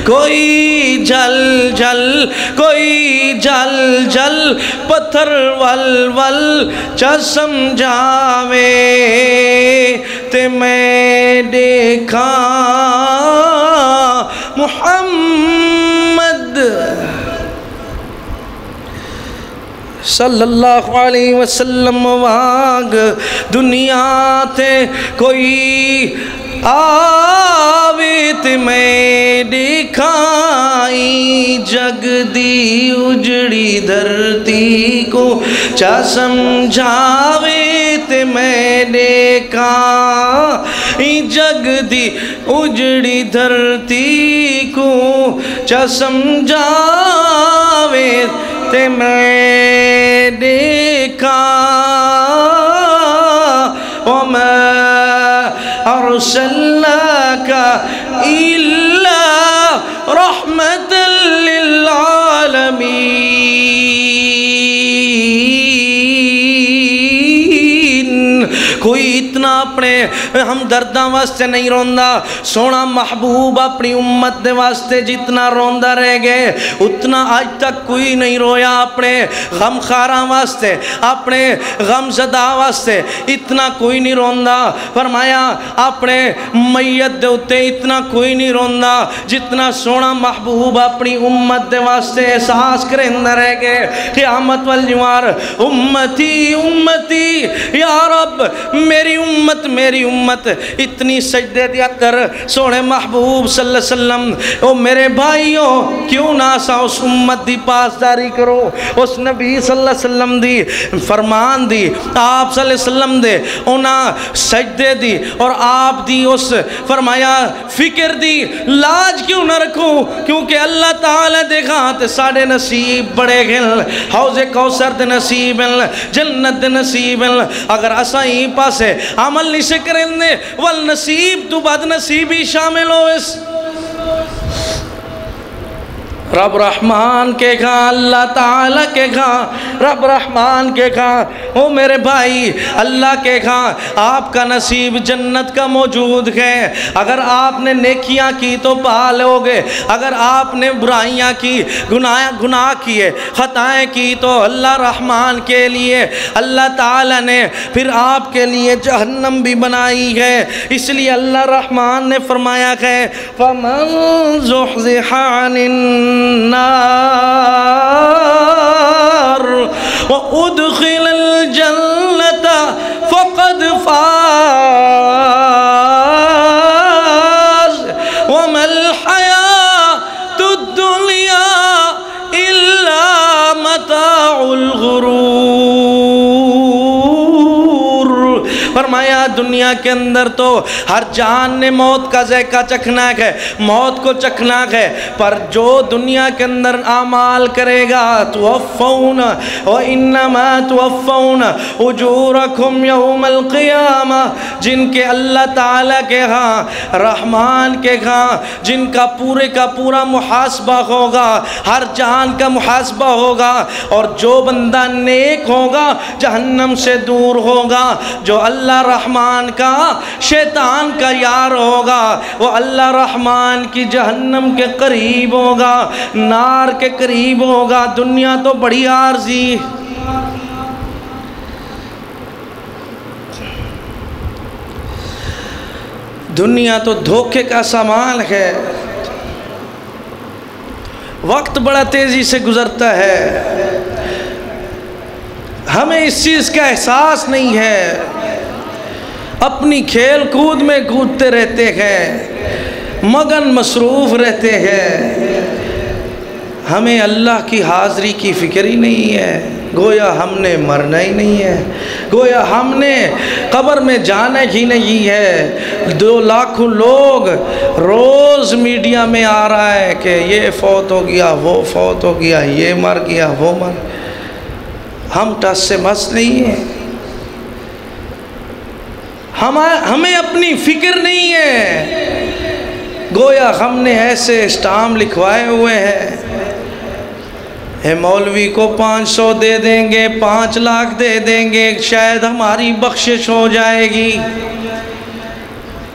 کوئی جل جل کوئی جل جل پتھر ول ول چا سمجھاوے تے میں دیکھا محمد صلی اللہ علیہ وسلم واگ دنیا تے کوئی آوے تے میں دیکھائی جگ دی اجڑی دھرتی کو چا سمجھاوے تے میں دیکھائی جگ دی اجڑی دھرتی کو چا سمجھاوے تے میں دیکھا وَمَا أَرْسَلْنَاكَ إِلَّا رَحْمَةً لِلْعَالَمِينَ کوئی اتنا اپنے ہمدرداں واسطے نہیں روندہ سونا محبوب اپنی امت دے واسطے جتنا روندہ رہ گئے اتنا آج تک کوئی نہیں رویا اپنے غم خاراں واسطے اپنے غم زدہ واسطے اتنا کوئی نہیں روندہ فرمایا اپنے میت دے اتے اتنا کوئی نہیں روندہ جتنا سونا محبوب اپنی امت دے واسطے احساس کرندہ رہ گئے قیامت والجوار امتی امتی یا رب میری امت اتنی سجدے دیا کر سونے محبوب صلی اللہ علیہ وسلم او میرے بھائیوں کیوں نہ سا اس امت دی پاسداری کرو اس نبی صلی اللہ علیہ وسلم دی فرمان دی آپ صلی اللہ علیہ وسلم دے اونا سجدے دی اور آپ دی اس فرمایا فکر دی لاج کیوں نہ رکھوں کیونکہ اللہ تعالیٰ دیکھا تے ساڑھے نصیب بڑے گل حوض کوثر دے نصیب جنت دے نصیب اگر اسائیں پاسے عمل نہیں سے کرنے والنصیب تو بد نصیبی شامل ہو اس رب رحمان کے کھاں اللہ تعالیٰ کے کھاں رب رحمان کے کھاں او میرے بھائی اللہ کے کھاں آپ کا نصیب جنت کا موجود ہے اگر آپ نے نیکیاں کی تو پا لو گے اگر آپ نے برائیاں کی گناہ کیے خطائیں کی تو اللہ رحمان کے لیے اللہ تعالیٰ نے پھر آپ کے لیے جہنم بھی بنائی ہے اس لیے اللہ رحمان نے فرمایا ہے فَمَنْ زُحْزِحَ عَنِ النار وَأُدْخِلَ الْجَنَّةَ فَقَدْ فَازَ وَمَا الْحَيَاةُ الدُّنْيَا إِلَّا مَتَاعُ الْغُرُورِ فرمایا دنیا کے اندر تو ہر جان نے موت کا ذائقہ چکھنا ہے موت کو چکھنا ہے پر جو دنیا کے اندر اعمال کرے گا توفون وَإِنَّمَا توفون اجورکم یوم القیامہ جن کے اللہ تعالیٰ کے ہاں رحمان کے ہاں جن کا پورے کا پورا محاسبہ ہوگا ہر جان کا محاسبہ ہوگا اور جو بندہ نیک ہوگا جہنم سے دور ہوگا جو اللہ رحمان کا شیطان کا یار ہوگا وہ اللہ رحمان کی جہنم کے قریب ہوگا نار کے قریب ہوگا دنیا تو بڑی عارضی دنیا تو دھوکے کا سامان ہے وقت بڑا تیزی سے گزرتا ہے ہمیں اس چیز کا احساس نہیں ہے اپنی کھیل کود میں کودتے رہتے ہیں مگن مصروف رہتے ہیں ہمیں اللہ کی حاضری کی فکر ہی نہیں ہے گویا ہم نے مرنا ہی نہیں ہے گویا ہم نے قبر میں جانا ہی نہیں ہے 2 لاکھ لوگ روز میڈیا میں آ رہا ہے کہ یہ فوت ہو گیا وہ فوت ہو گیا یہ مر گیا وہ مر ہم ٹس سے مس نہیں ہیں، ہمیں اپنی فکر نہیں ہے، گویا ہم نے ایسے اسٹام لکھوائے ہوئے ہیں، مولوی کو 500 دے دیں گے، 5 لاکھ دے دیں گے، شاید ہماری بخشش ہو جائے گی۔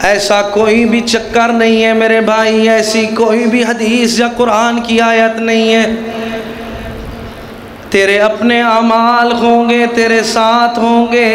ایسا کوئی بھی چکر نہیں ہے میرے بھائی، ایسی کوئی بھی حدیث یا قرآن کی آیت نہیں ہے۔ تیرے اپنے اعمال ہوں گے، تیرے ساتھ ہوں گے،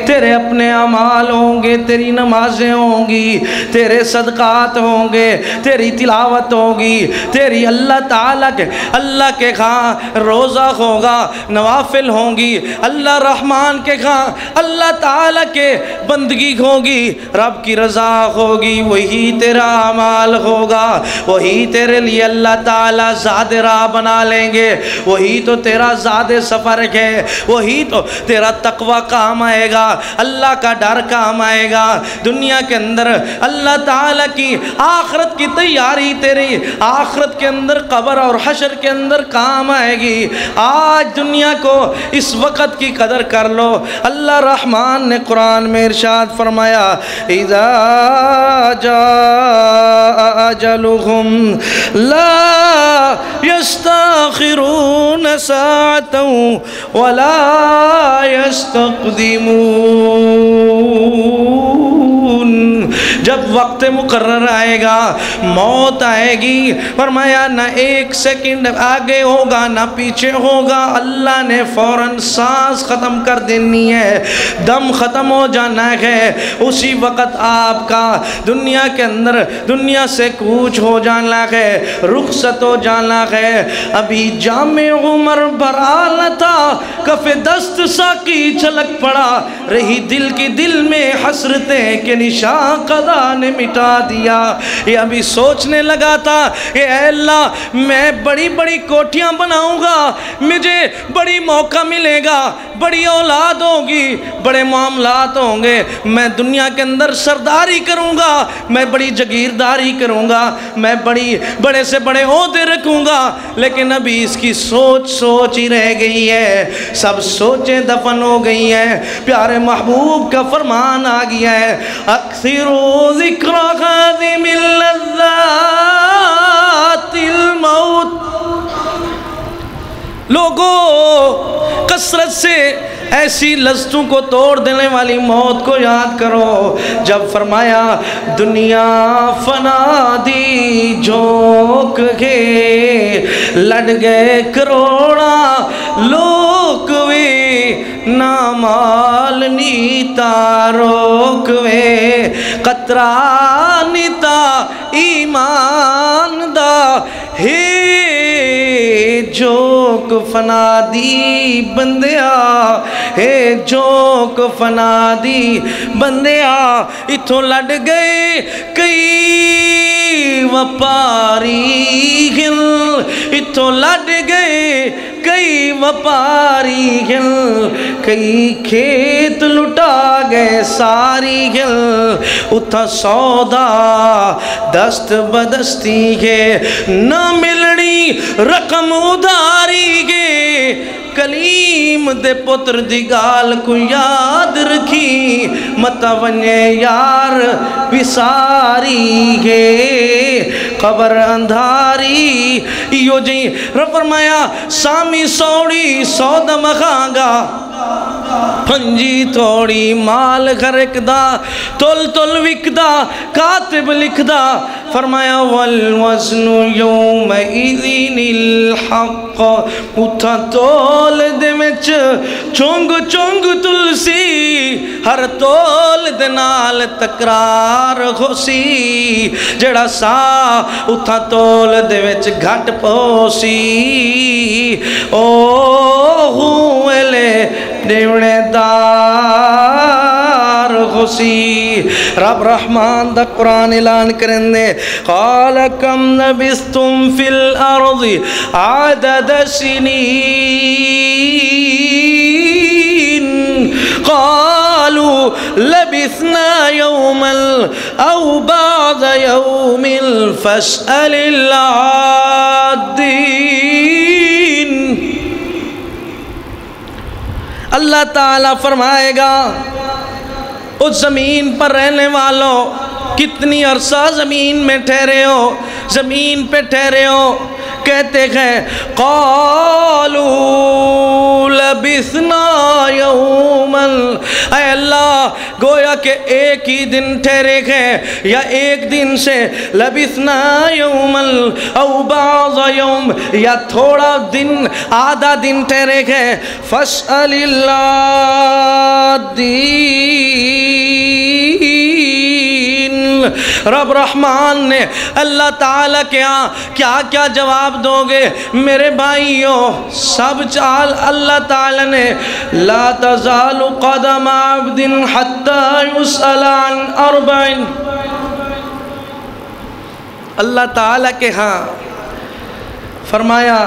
تیرے اپنے اعمال ہوں گے، تیری نمازیں ہوں گی، تیرے صدقات ہوں گے، تیری تلاوت ہوگی، تیری اللہ کے ہاں روزہ ہوگا، نوافل ہوں گی، اللہ رحمان کے ہاں اللہ تعالیٰ کے بندگی ہوگی، رب کی رضا ہوگی، وہی تیرا اعمال ہوگا، وہی تیرے لیے اللہ تعالیٰ زاد راہ بنا لیں گے، وہی تو تیرا زاد سفر ہے، وہی تو تیرا تقوی کام آئے گا، اللہ کا ڈر کام آئے گا۔ دنیا کے اندر اللہ تعالیٰ کی آخرت کی تیاری تیری آخرت کے اندر قبر اور حشر کے اندر کام آئے گی۔ آج دنیا کو اس وقت کی قدر کر لو۔ اللہ رحمان نے قرآن میں ارشاد فرمایا اذا جاء اجلهم لا يستاخرون ساعة ولا يستقدمون۔ جب وقت مقرر آئے گا، موت آئے گی، فرمایا نہ ایک سیکنڈ آگے ہوگا نہ پیچھے ہوگا، اللہ نے فوراً سانس ختم کر دینی ہے، دم ختم ہو جانا ہے، اسی وقت آپ کا دنیا کے اندر دنیا سے کوچ ہو جانا ہے، رخصت ہو جانا ہے۔ ابھی جامع عمر بھرا تھا، کف دست ساقی چھلک پڑا، رہی دل کی دل میں حسرتیں کہ نشاں قضا نے مٹا دیا۔ یہ ابھی سوچنے لگا تھا کہ اے اللہ میں بڑی بڑی کوٹھیاں بناؤں گا، مجھے بڑی موقع ملے گا، بڑی اولاد ہوگی، بڑے معاملات ہوں گے، میں دنیا کے اندر سرداری کروں گا، میں بڑی جگیرداری کروں گا، میں بڑے سے بڑے عہدے رکھوں گا، لیکن ابھی اس کی سوچ ہی رہ گئی ہے، سب سوچیں دفن ہو گئی ہیں۔ پیارے محبوب کا فرمان آ گیا ہے اکثروا ذکر خادم اللذات الموت۔ لوگوں کثرت سے ایسی لذتوں کو توڑ دینے والی موت کو یاد کرو۔ جب فرمایا دنیا فنا دی جھونک کے لڑ گئے کروڑا لوک وے نہ مال نیتا روک وے قطرہ نیتا ایمان دا ہے جوک فنا دی بندیا ہے جوک فنا دی بندیا۔ اتھوں لڑ گئے کئی وپاری گل، اتھوں لڑ گئے کئی وپاری گل، کئی کھیت لٹا گئے ساری گل، اتھا سودا دست بدستی ہے نہ ملنی رقم ادھاری گے، کلیم دے پتر دی گال کو یاد رکھی متا ونجے یار وساری گے قبر اندھاری۔ ایو جی رب فرمایا سامی سوڑی سودا مخانگا، پنجی توڑی مال گھرک دا تل تل وکدا کاتب لکھدا، فرمایا والوزن یومئذین الحق، اتھا تول دے وچ چونگ چونگ تلسی، ہر تول دے نال تکرار خوسی، جڑا سا اتھا تول دے وچ گھٹ پوسی، او ہوئے لے دیونے دار خوشی۔ رب رحمان دا قرآن اعلان کرنے قال کم لبثتم فی الارض عدد سنین، قالوا لبثنا یوما او بعض یوم فاسأل العادین۔ اللہ تعالیٰ فرمائے گا اس زمین پر رہنے والوں کتنی عرصہ زمین میں ٹھہرے ہو، زمین پہ ٹھہرے ہو؟ کہتے ہیں قالوا لبثنا یوما، اے اللہ گویا کہ ایک ہی دن ٹھہرے ہیں یا ایک دن سے، لبثنا یوما او بعض یوم، یا تھوڑا دن آدھا دن ٹھہرے ہیں، فاسأل اللہ الدین، رب رحمان نے اللہ تعالیٰ کے ہاں کیا کیا جواب دو گے میرے بھائیوں؟ سب چال اللہ تعالیٰ نے لا تزال قدم عبد حتی یسأل عن اربع، اللہ تعالیٰ کے ہاں فرمایا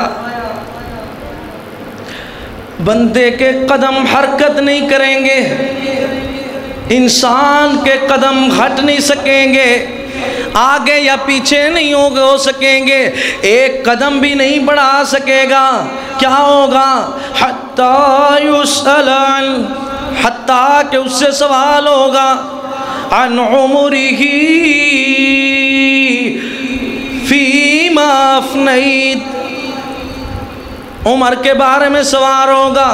بندے کے قدم حرکت نہیں کریں گے، انسان کے قدم ہٹ نہیں سکیں گے، آگے یا پیچھے نہیں ہو سکیں گے، ایک قدم بھی نہیں بڑھا سکے گا۔ کیا ہوگا؟ حتی یسأل عن، حتیٰ کہ اس سے سوال ہوگا عن عمرہ فیما افنیت، عمر کے بارے میں سوال ہوگا،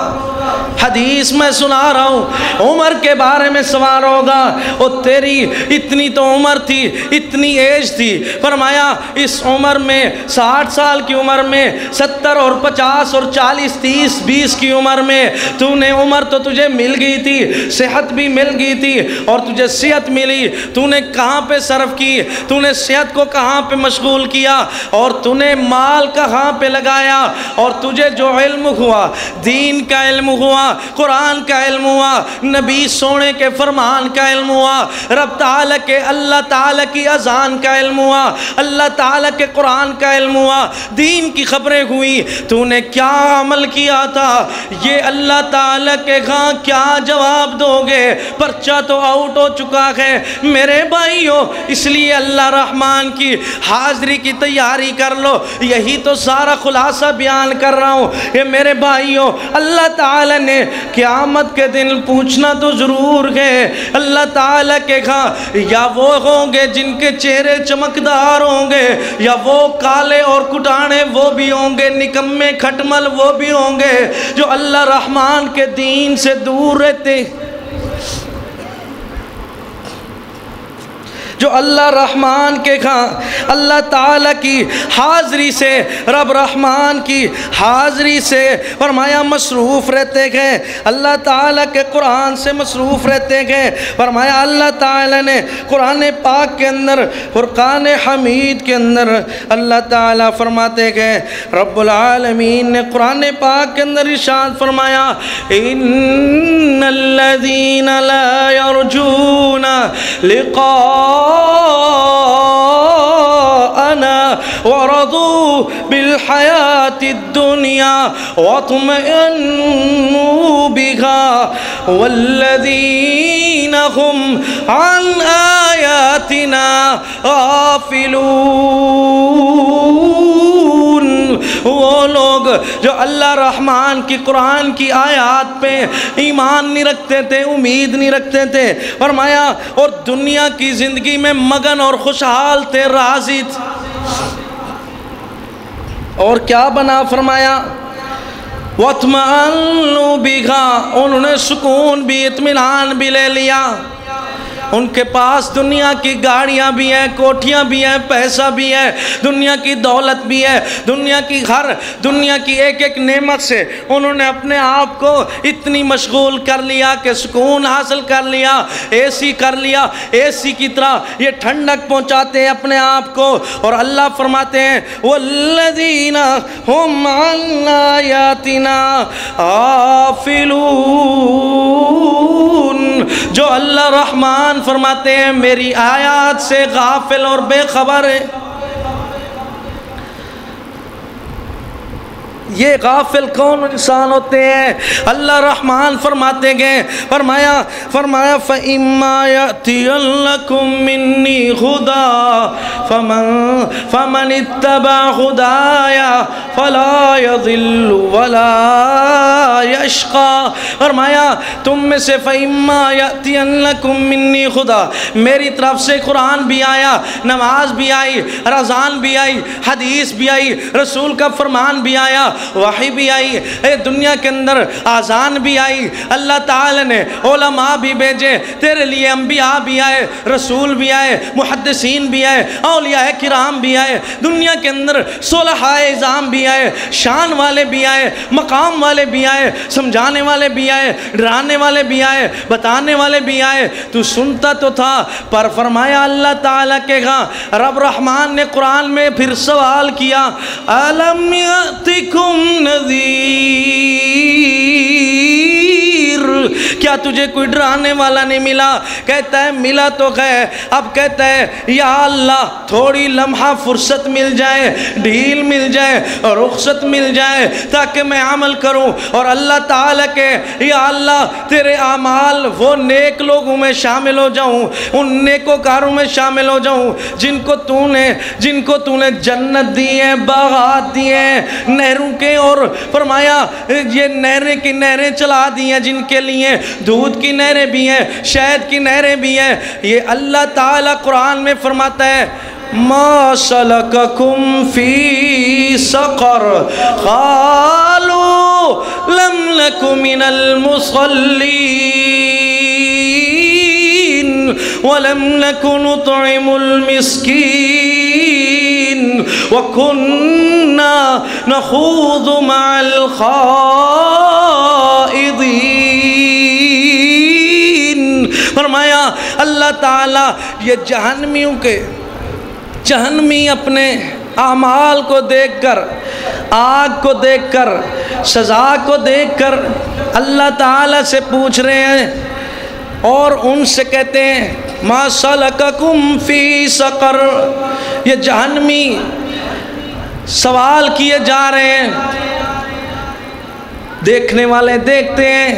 حدیث میں سنا رہا ہوں، عمر کے بارے میں سوال ہوگا، اور تیری اتنی تو عمر تھی، اتنی ایج تھی، فرمایا اس عمر میں 60 سال کی عمر میں، 70 اور 50 اور 40 30 20 کی عمر میں تو نے عمر تو تجھے مل گئی تھی، صحت بھی مل گئی تھی، اور تجھے صحت ملی، تو نے کہاں پہ صرف کی، تو نے صحت کو کہاں پہ مشغول کیا، اور تو نے مال کہاں پہ لگایا، اور تجھے جو علم ہوا، دین کا علم ہوا، قرآن کا علم ہوا، نبی سونے کے فرمان کا علم ہوا، رب تعالیٰ کے اللہ تعالیٰ کی اذان کا علم ہوا، اللہ تعالیٰ کے قرآن کا علم ہوا، دین کی خبریں ہوئی، تو نے کیا عمل کیا تھا، یہ اللہ تعالیٰ کے ہاں کیا جواب دو گے؟ پرچہ تو آؤٹ ہو چکا ہے میرے بھائیوں، اس لیے اللہ رحمان کی حاضری کی تیاری کر لو، یہی تو سارا خلاصہ بیان کر رہا ہوں کہ میرے بھائیوں اللہ تعالیٰ نے قیامت کے دن پوچھنا تو ضرور ہے، اللہ تعالیٰ کے ہاں یا وہ ہوں گے جن کے چہرے چمکدار ہوں گے، یا وہ کالے اور کٹانے وہ بھی ہوں گے، نکمے کھٹمل وہ بھی ہوں گے جو اللہ رحمان کے دین سے دور رہتے، جو اللہ رحمان کے ہاں اللہ تعالیٰ کی حاضری سے، رب رحمان کی حاضری سے فرمایا مصروف رہتے گئے، اللہ تعالیٰ کے قرآن سے مصروف رہتے گئے۔ فرمایا اللہ تعالیٰ نے قرآن پاک کے اندر، فرقان حمید کے اندر اللہ تعالیٰ فرماتے گئے، رب العالمین نے قرآن پاک کے اندر ارشاد فرمایا ان الذین لا یرجون لقاء أنا ورضوا بالحياة الدنيا واطمئنوا بها والذين هم عن آياتنا غافلون، وہ لوگ جو اللہ رحمان کی قرآن کی آیات پہ ایمان نہیں رکھتے تھے، امید نہیں رکھتے تھے، فرمایا اور دنیا کی زندگی میں مگن اور خوشحال تھے، راضی تھے، اور کیا بنا؟ فرمایا وَاطْمَأَنُّوا بِهَا، انہوں نے سکون بھی اطمینان بھی لے لیا، ان کے پاس دنیا کی گاڑیاں بھی ہیں، کوٹھیاں بھی ہیں، پیسہ بھی ہے، دنیا کی دولت بھی ہے، دنیا کی ایک ایک نعمت سے انہوں نے اپنے آپ کو اتنی مشغول کر لیا کہ سکون حاصل کر لیا، اے سی کر لیا، اے سی کی طرح یہ ٹھنڈک پہنچاتے ہیں اپنے آپ کو، اور اللہ فرماتے ہیں وَالَّذِينَ هُمْ عَنْ آيَاتِنَا غَافِلُونَ، جو اللہ رحمان فرماتے ہیں میری آیات سے غافل اور بے خبر ہے۔ یہ غافل کون انسان ہوتے ہیں؟ اللہ رحمان فرماتے گئے، فرمایا فَإِمَّا يَأْتِيَنَّكُم مِّنِّي هُدًى فَمَنِ اتَّبَعَ هُدَايَ فَلَا يَضِلُّ وَلَا يَشْقَى۔ فرمایا تم میں سے فَإِمَّا يَأْتِيَنَّكُم مِّنِّي هُدًى، میری طرف سے قرآن بھی آیا، نماز بھی آئی، رمضان بھی آئی، حدیث بھی آئی، رسول کا فرمان بھی آیا، وحی بھی آئی، دنیا کے اندر آذان بھی آئی، اللہ تعالی نے علماء بھی بھیجے تیرے لیے، انبیاء بھی آئے، رسول بھی آئے، محدثین بھی آئے، اولیاء کرام بھی آئے، دنیا کے اندر صلحاء اعظام بھی آئے، شان والے بھی آئے، مقام والے بھی آئے، سمجھانے والے بھی آئے، ڈرانے والے بھی آئے، بتانے والے بھی آئے، تو سنتا تو تھا۔ پر فرمایا اللہ تعالیٰ کے ہاں رب رحمان نے قرآن میں پھر سوال کیا، أَلَمْ يَأْتِكُمْ نذیر، کیا تجھے کوئی ڈرانے والا نہیں ملا؟ کہتا ہے ملا تو ہے، اب کہتا ہے یا اللہ تھوڑی لمحہ فرصت مل جائے، ڈھیل مل جائے اور رخصت مل جائے تاکہ میں عمل کروں، اور اللہ تعالیٰ کے یا اللہ تیرے اعمال وہ نیک لوگوں میں شامل ہو جاؤں، ان نیکوکاروں میں شامل ہو جاؤں جن کو تو نے جنت دی ہے، باغات دی ہیں نہروں کے، اور فرمایا یہ نہریں کی نہریں چلا دی ہیں جن کے لیے دودھ کی نہریں بھی ہیں، شہد کی نہریں بھی ہیں۔ یہ اللہ تعالیٰ قرآن میں فرماتا ہے ما سلککم فی سقر قالوا لم نک من المصلین ولم نک نطعم المسکین وَكُنَّا نَخُوضُ مَعَ الْخَائِضِينَ۔ فرمایا اللہ تعالیٰ یہ جہنمی اپنے اعمال کو دیکھ کر، آگ کو دیکھ کر، سزا کو دیکھ کر اللہ تعالیٰ سے پوچھ رہے ہیں اور ان سے کہتے ہیں ما سلککم فی سقر۔ یہ جہنمی سوال کیے جا رہے ہیں، دیکھنے والے دیکھتے ہیں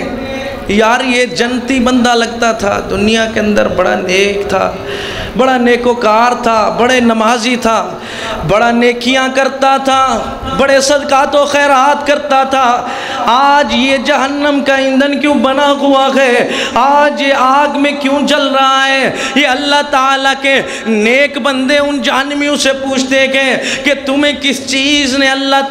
یار یہ جنتی بندہ لگتا تھا، دنیا کے اندر بڑا نیک تھا، بڑا نیکوکار تھا، بڑے نمازی تھا، بڑا نیکیاں کرتا تھا، بڑے صدقات و خیرات کرتا تھا، آج یہ جہنم کا ایندھن کیوں بنا ہوا ہے؟ آج یہ آگ میں کیوں جل رہا ہے؟ یہ اللہ تعالیٰ کے نیک بندے ان جہنمیوں سے پوچھتے ہیں کہ تمہیں کس چیز نے اللہ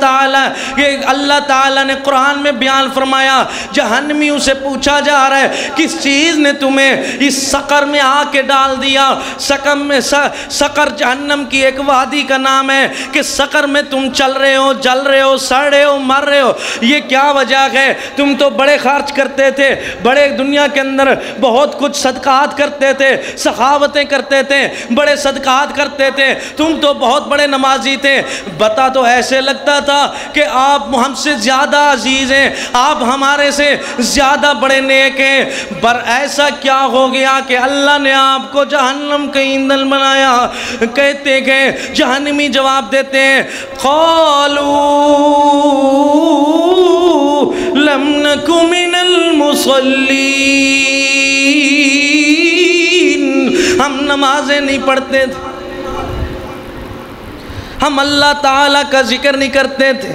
تعالیٰ نے قرآن میں بیان فرمایا، جہنمیوں سے پوچھا جا رہا ہے کس چیز نے تمہیں اس سقر میں آ کے ڈال دیا؟ سقر جہنم کی ایک وادی کا نام ہے کہ سقر میں تم چل رہے ہو، جل رہے ہو، سڑ رہے ہو، مر رہے ہو، یہ کیا وجہ ہے؟ تم تو بڑے خرچ کرتے تھے، بڑے دنیا کے اندر بہت کچھ صدقات کرتے تھے، سخاوتیں کرتے تھے، بڑے صدقات کرتے تھے، تم تو بہت بڑے نمازی تھے، بتا تو ایسے لگتا تھا کہ آپ ہم سے زیادہ عزیز ہیں، آپ ہمارے سے زیادہ بڑے نیک ہیں، پر ایسا کیا ہو گیا کہ اللہ نے آپ کو جہنم کا ایندھن بنایا؟ کہتے ہیں جہنمی جواب دیتے ہیں قالوا لم نک من المصلین، ہم نمازیں نہیں پڑھتے تھے، ہم اللہ تعالیٰ کا ذکر نہیں کرتے تھے،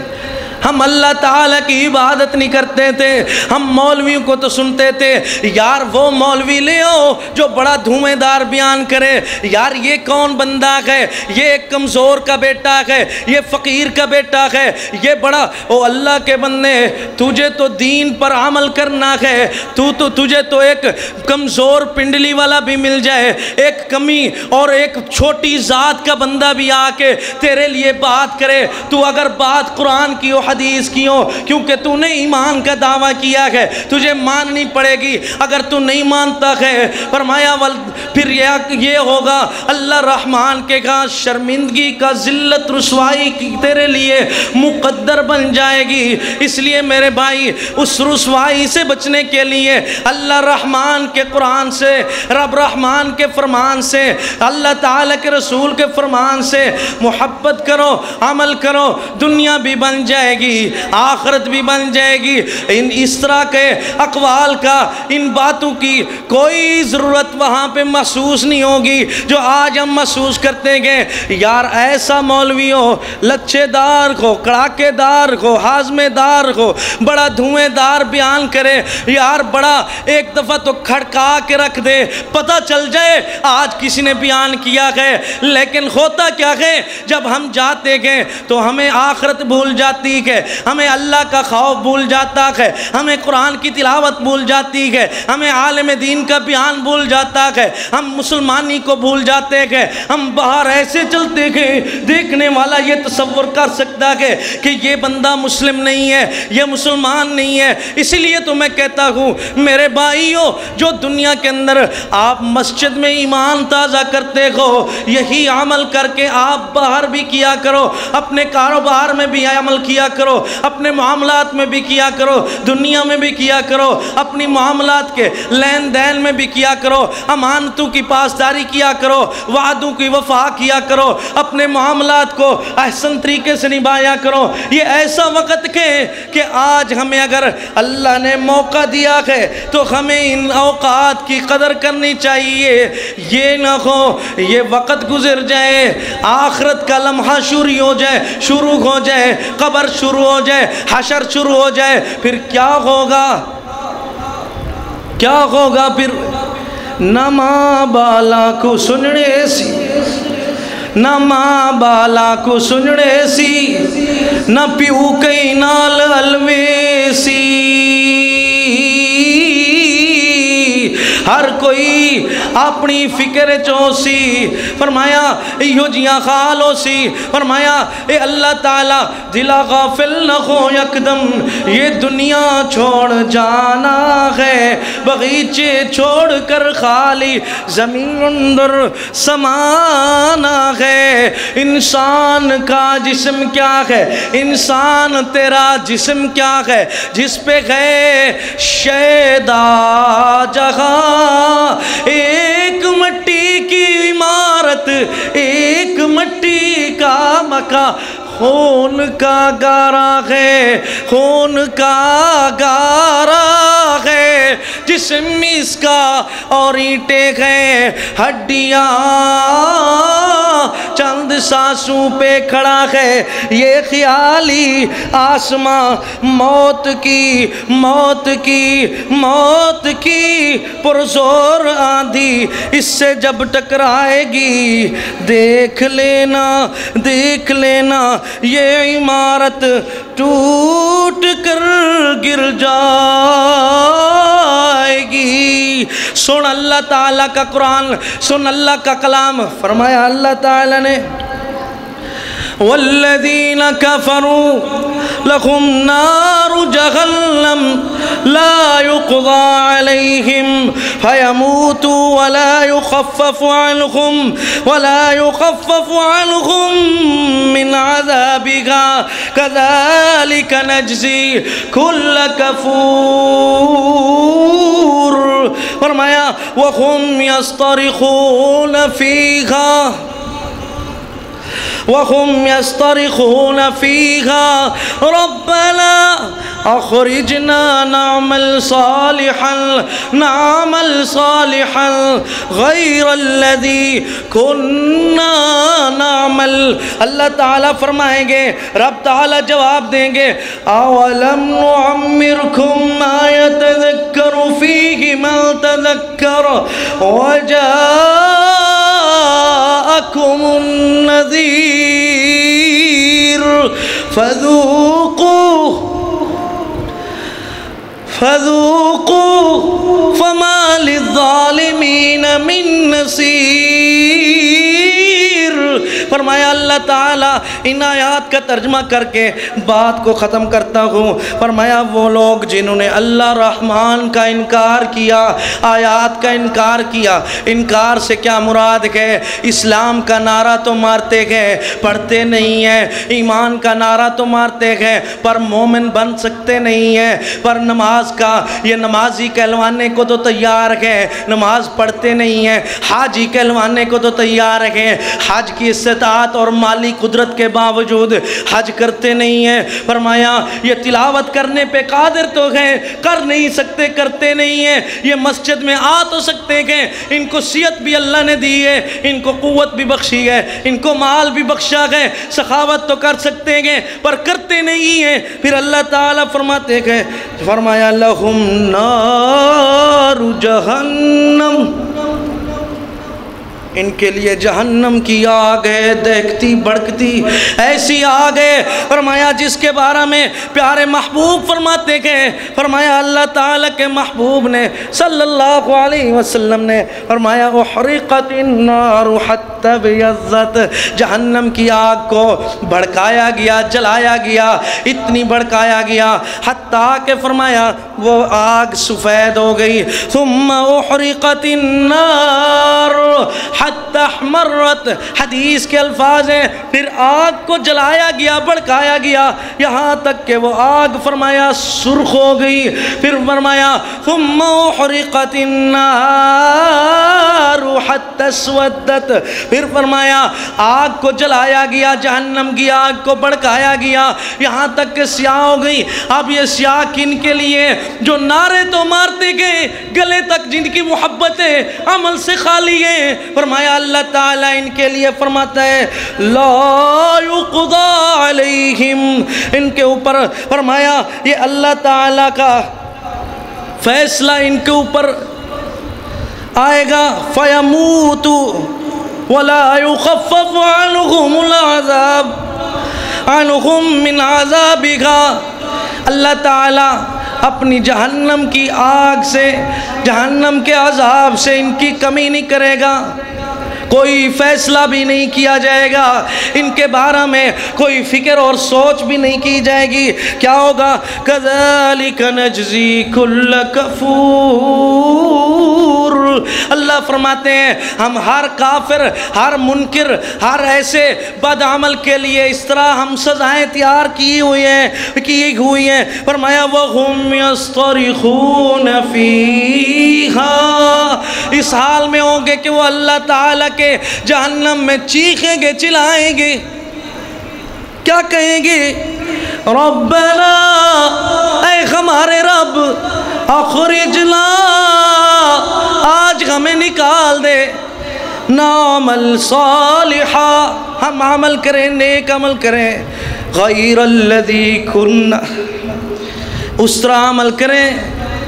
ہم اللہ تعالیٰ کی عبادت نہیں کرتے تھے، ہم مولویوں کو تو سنتے تھے یار وہ مولوی لے آؤ جو بڑا دھویں دار بیان کرے، یار یہ کون بندہ ہے، یہ ایک کمزور کا بیٹا ہے، یہ فقیر کا بیٹا ہے، یہ بڑا او اللہ کے بندے تجھے تو دین پر عمل کرنا ہے، تجھے تو ایک کمزور پنڈلی والا بھی مل جائے، ایک کمی اور ایک چھوٹی ذات کا بندہ بھی آ کے تیرے لیے بات کرے، تو اگر بات قرآن کی ہو حدیث کی ہو، کیونکہ تو نے ایمان کا دعویٰ کیا ہے، تجھے ماننی پڑے گی، اگر تو نہیں مانتا ہے فرمایا پھر یہ ہوگا اللہ رحمان کے ہاں شرمندگی کا ذلت رسوائی کی تیرے لیے مقدر بن جائے گی۔ اس لیے میرے بھائی اس رسوائی سے بچنے کے لیے اللہ رحمان کے قرآن سے، رب رحمان کے فرمان سے، اللہ تعالیٰ کے رسول کے فرمان سے محبت کرو، عمل کرو، دنیا بھی بن جائے گی، گی، آخرت بھی بن جائے گی۔ اس طرح کے اقوال کا، ان باتوں کی کوئی ضرورت وہاں پہ محسوس نہیں ہوگی جو آج ہم محسوس کرتے ہیں۔ یار ایسا مولوی ہو، لچھے دار کو، کڑاکے دار کو، ہاضمے دار کو، بڑا دھوئیں دار بیان کرے، یار بڑا ایک دفعہ تو کھڑکا کے رکھ دے، پتہ چل جائے آج کسی نے بیان کیا ہے۔ لیکن ہوتا کیا ہے، جب ہم جاتے ہیں تو ہمیں آخرت بھول جاتی ہے، ہمیں اللہ کا خوف بھول جاتا ہے، ہمیں قرآن کی تلاوت بھول جاتی ہے، ہمیں عالم دین کا بیان بھول جاتا ہے، ہم مسلمانی کو بھول جاتے ہیں، ہم باہر ایسے چلتے ہیں دیکھنے والا یہ تصور کر سکتا ہے کہ یہ بندہ مسلم نہیں ہے، یہ مسلمان نہیں ہے۔ اسی لیے تو میں کہتا ہوں میرے بھائیوں، جو دنیا کے اندر آپ مسجد میں ایمان تازہ کرتے ہو، یہی عمل کر کے آپ باہر بھی کیا کرو، اپنے کاروبار میں بھی عمل کیا کرو، اپنے معاملات میں بھی کیا کرو، دنیا میں بھی کیا کرو، اپنی معاملات کے لین دین میں بھی کیا کرو، امانتوں کی پاسداری کیا کرو، وعدوں کی وفا کیا کرو، اپنے معاملات کو احسن طریقے سے نبھایا کرو۔ یہ ایسا وقت ہے کہ آج ہمیں اگر اللہ نے موقع دیا ہے تو ہمیں ان اوقات کی قدر کرنی چاہیے۔ یہ نہ ہو یہ وقت گزر جائے، آخرت کا لمحہ شروع ہو جائے، قبر شروع ہو جائے، حشر شروع ہو جائے، پھر کیا ہوگا؟ کیا ہوگا پھر؟ نہ ماں بالا کو سنڑے سی، نہ ماں بالا کو سنڑے سی، نہ پیو کئی نال الوے سی، ہر کوئی اپنی فکر چوسی۔ فرمایا ایہو جیاں خالو سی، فرمایا اے اللہ تعالیٰ دلا غافل نہ ہو یکدم، یہ دنیا چھوڑ جانا ہے، بغیچے چھوڑ کر خالی زمین اندر سمانا ہے۔ انسان کا جسم کیا ہے؟ انسان تیرا جسم کیا ہے؟ جس پہ ہے شیدا جہاں، ایک مٹی کی عمارت، ایک مٹی کا مکان، خون کا گارا ہے، خون کا گارا ہے، جسم اس کا اور اینٹیں ہیں، ہڈیاں چند سانسوں پہ کھڑا ہے۔ یہ خیالی آسماں موت کی، موت کی، موت کی پرزور آندھی اس سے جب ٹکرائے گی، دیکھ لینا، دیکھ لینا یہ عمارت ٹوٹ کر گر جائے گی۔ سن اللہ تعالیٰ کا قرآن، سن اللہ کا کلام۔ فرمایا اللہ تعالیٰ نے والذین کفروا لهم نار جہنم لا يقضى عليهم فيموتوا ولا يخفف عنهم من عذابها كذلك نجزي كل كفور۔ فرمایا وهم يصطرخون فيها، وهم يصطرخون فيها ربنا اخرجنا نعمل صالحا غیر الذی كنا نعمل۔ اللہ تعالیٰ فرمائیں گے، رب تعالیٰ جواب دیں گے اولم نعمرکم ما يتذکر فیہ من تذکر وجاءکم النذیر فذوقوا فما للظالمین من نصیر۔ فرمایا اللہ تعالیٰ ان آیات کا ترجمہ کر کے بات کو ختم کرتا ہوں۔ فرمایا وہ لوگ جنہوں نے اللہ رحمان کا انکار کیا، آیات کا انکار کیا، انکار سے کیا مراد ہے؟ اسلام کا نعرہ تو مارتے ہیں، پڑھتے نہیں ہیں، ایمان کا نعرہ تو مارتے ہیں پر مومن بن سکتے نہیں ہیں، پر نماز کا یہ نمازی کہلوانے کو تو تیار ہے، نماز پڑھتے کرتے نہیں ہیں، حاجی کہلوانے کو تو تیار ہیں، حج کی استطاعت اور مالی قدرت کے باوجود حج کرتے نہیں ہیں۔ فرمایا یہ تلاوت کرنے پہ قادر تو ہیں، کر نہیں سکتے، کرتے نہیں ہیں، یہ مسجد میں آ تو سکتے ہیں، ان کو صحت بھی اللہ نے دی ہے، ان کو قوت بھی بخشی ہے، ان کو مال بھی بخشا ہے، سخاوت تو کر سکتے ہیں پر کرتے نہیں ہیں۔ پھر اللہ تعالیٰ فرماتے ہیں، فرمایا لہم نار جہنم، ان کے لیے جہنم کی آگ ہے، دیکھتی بڑکتی ایسی آگ ہے۔ فرمایا جس کے بارے میں پیارے محبوب فرماتے ہیں، فرمایا اللہ تعالیٰ کے محبوب نے صلی اللہ علیہ وسلم نے فرمایا احرقت النار حتی بیضت، جہنم کی آگ کو بھڑکایا گیا، جلایا گیا، اتنی بھڑکایا گیا حتیٰ کہ فرمایا وہ آگ سفید ہو گئی۔ ثم احرقت النار حتی احمرت، حدیث کے الفاظ ہیں پھر آگ کو جلایا گیا، بھڑکایا گیا یہاں تک کہ وہ آگ فرمایا سرخ ہو گئی۔ پھر فرمایا ثم احرقت النار حتی اسودت، پھر فرمایا آگ کو جلایا گیا، جہنم کی آگ کو بھڑکایا گیا یہاں تک کہ سیاہ ہو گئی۔ اب یہ سیاہ کن کے لیے؟ جو نعرے تو مارتے گئے، گلے تک جن کی محبتیں عمل سے خالی ہیں، فرمایا اللہ تعالیٰ ان کے لیے فرماتا ہے لا یقضى علیہم، ان کے اوپر فرمایا یہ اللہ تعالیٰ کا فیصلہ ان کے اوپر آئے گا، فَيَمُوتُ وَلَا يُخَفَّفُ عَنْهُمُ الْعَذَابُ عَنْهُمْ مِنْ عَذَابِهَا، اللہ تعالیٰ اپنی جہنم کی آگ سے، جہنم کے عذاب سے ان کی کمی نہیں کرے گا، کوئی فیصلہ بھی نہیں کیا جائے گا، ان کے بارے میں کوئی فکر اور سوچ بھی نہیں کی جائے گی۔ کیا ہوگا؟ كَذَلِكَ نَجْزِي كُلَّ كَفُورٍ، اللہ فرماتے ہیں ہم ہر کافر، ہر منکر، ہر ایسے بد عمل کے لیے اس طرح ہم سزائیں تیار کی ہوئی ہیں۔ فرمایا وَهُمْ يَصْطَرِخُونَ فِيهَا، اس حال میں ہوں گے کہ وہ اللہ تعالیٰ کے جہنم میں چیخیں گے، چلائیں گے، کیا کہیں گے؟ ربنا، اے ہمارے رب، اخرجنا، آج ہمیں نکال دے، نعمل صالحا، ہم عمل کریں، نیک عمل کریں، غیر الذی کننا، اس طرح عمل کریں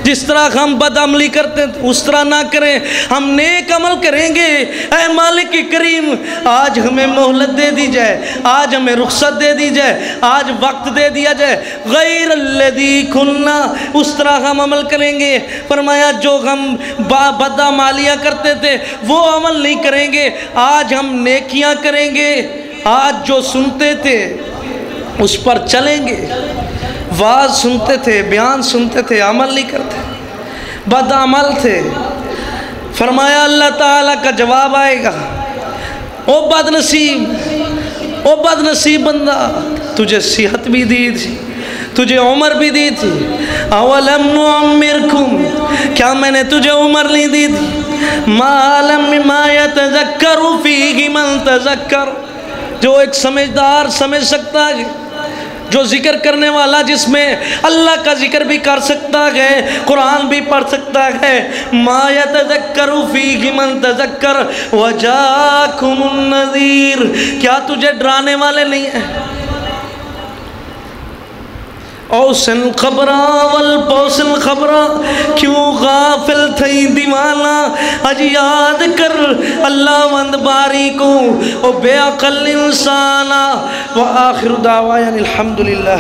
جس طرح ہم بد عملی کرتے ہیں، اس طرح نہ کریں، ہم نیک عمل کریں گے۔ اے مالک کریم، آج ہمیں مہلت دے دی جائے، آج ہمیں رخصت دے دی جائے، آج وقت دے دیا جائے، غیر الذی کننا، اس طرح ہم عمل کریں گے۔ فرمایا جو ہم بد عملیاں کرتے تھے وہ عمل نہیں کریں گے، آج ہم نیکیاں کریں گے، آج جو سنتے تھے اس پر چلیں گے، واز سنتے تھے، بیان سنتے تھے، عمل نہیں کرتے، بد عمل تھے۔ فرمایا اللہ تعالیٰ کا جواب آئے گا، او بد نصیب بندہ، تجھے صحت بھی دی تھی، تجھے عمر بھی دی تھی، اولم نعمرکم، کیا میں نے تجھے عمر نہیں دی تھی؟ ما یتذکر فیہ من تذکر، جو ایک سمجھدار سمجھ سکتا ہے، جو ذکر کرنے والا جس میں اللہ کا ذکر بھی کر سکتا ہے، قرآن بھی پڑھ سکتا ہے، ما یتذکر فیہ من تذکر وجاکم النذیر، کیا تجھے ڈرانے والے نہیں ہیں؟ اوسن خبراں والپوسن خبراں، کیوں غافل تھئی دیوانہ، اج یاد کر اللہ وند باری کو، او بے عقل انسانا۔ وآخر دعوانا الحمدللہ۔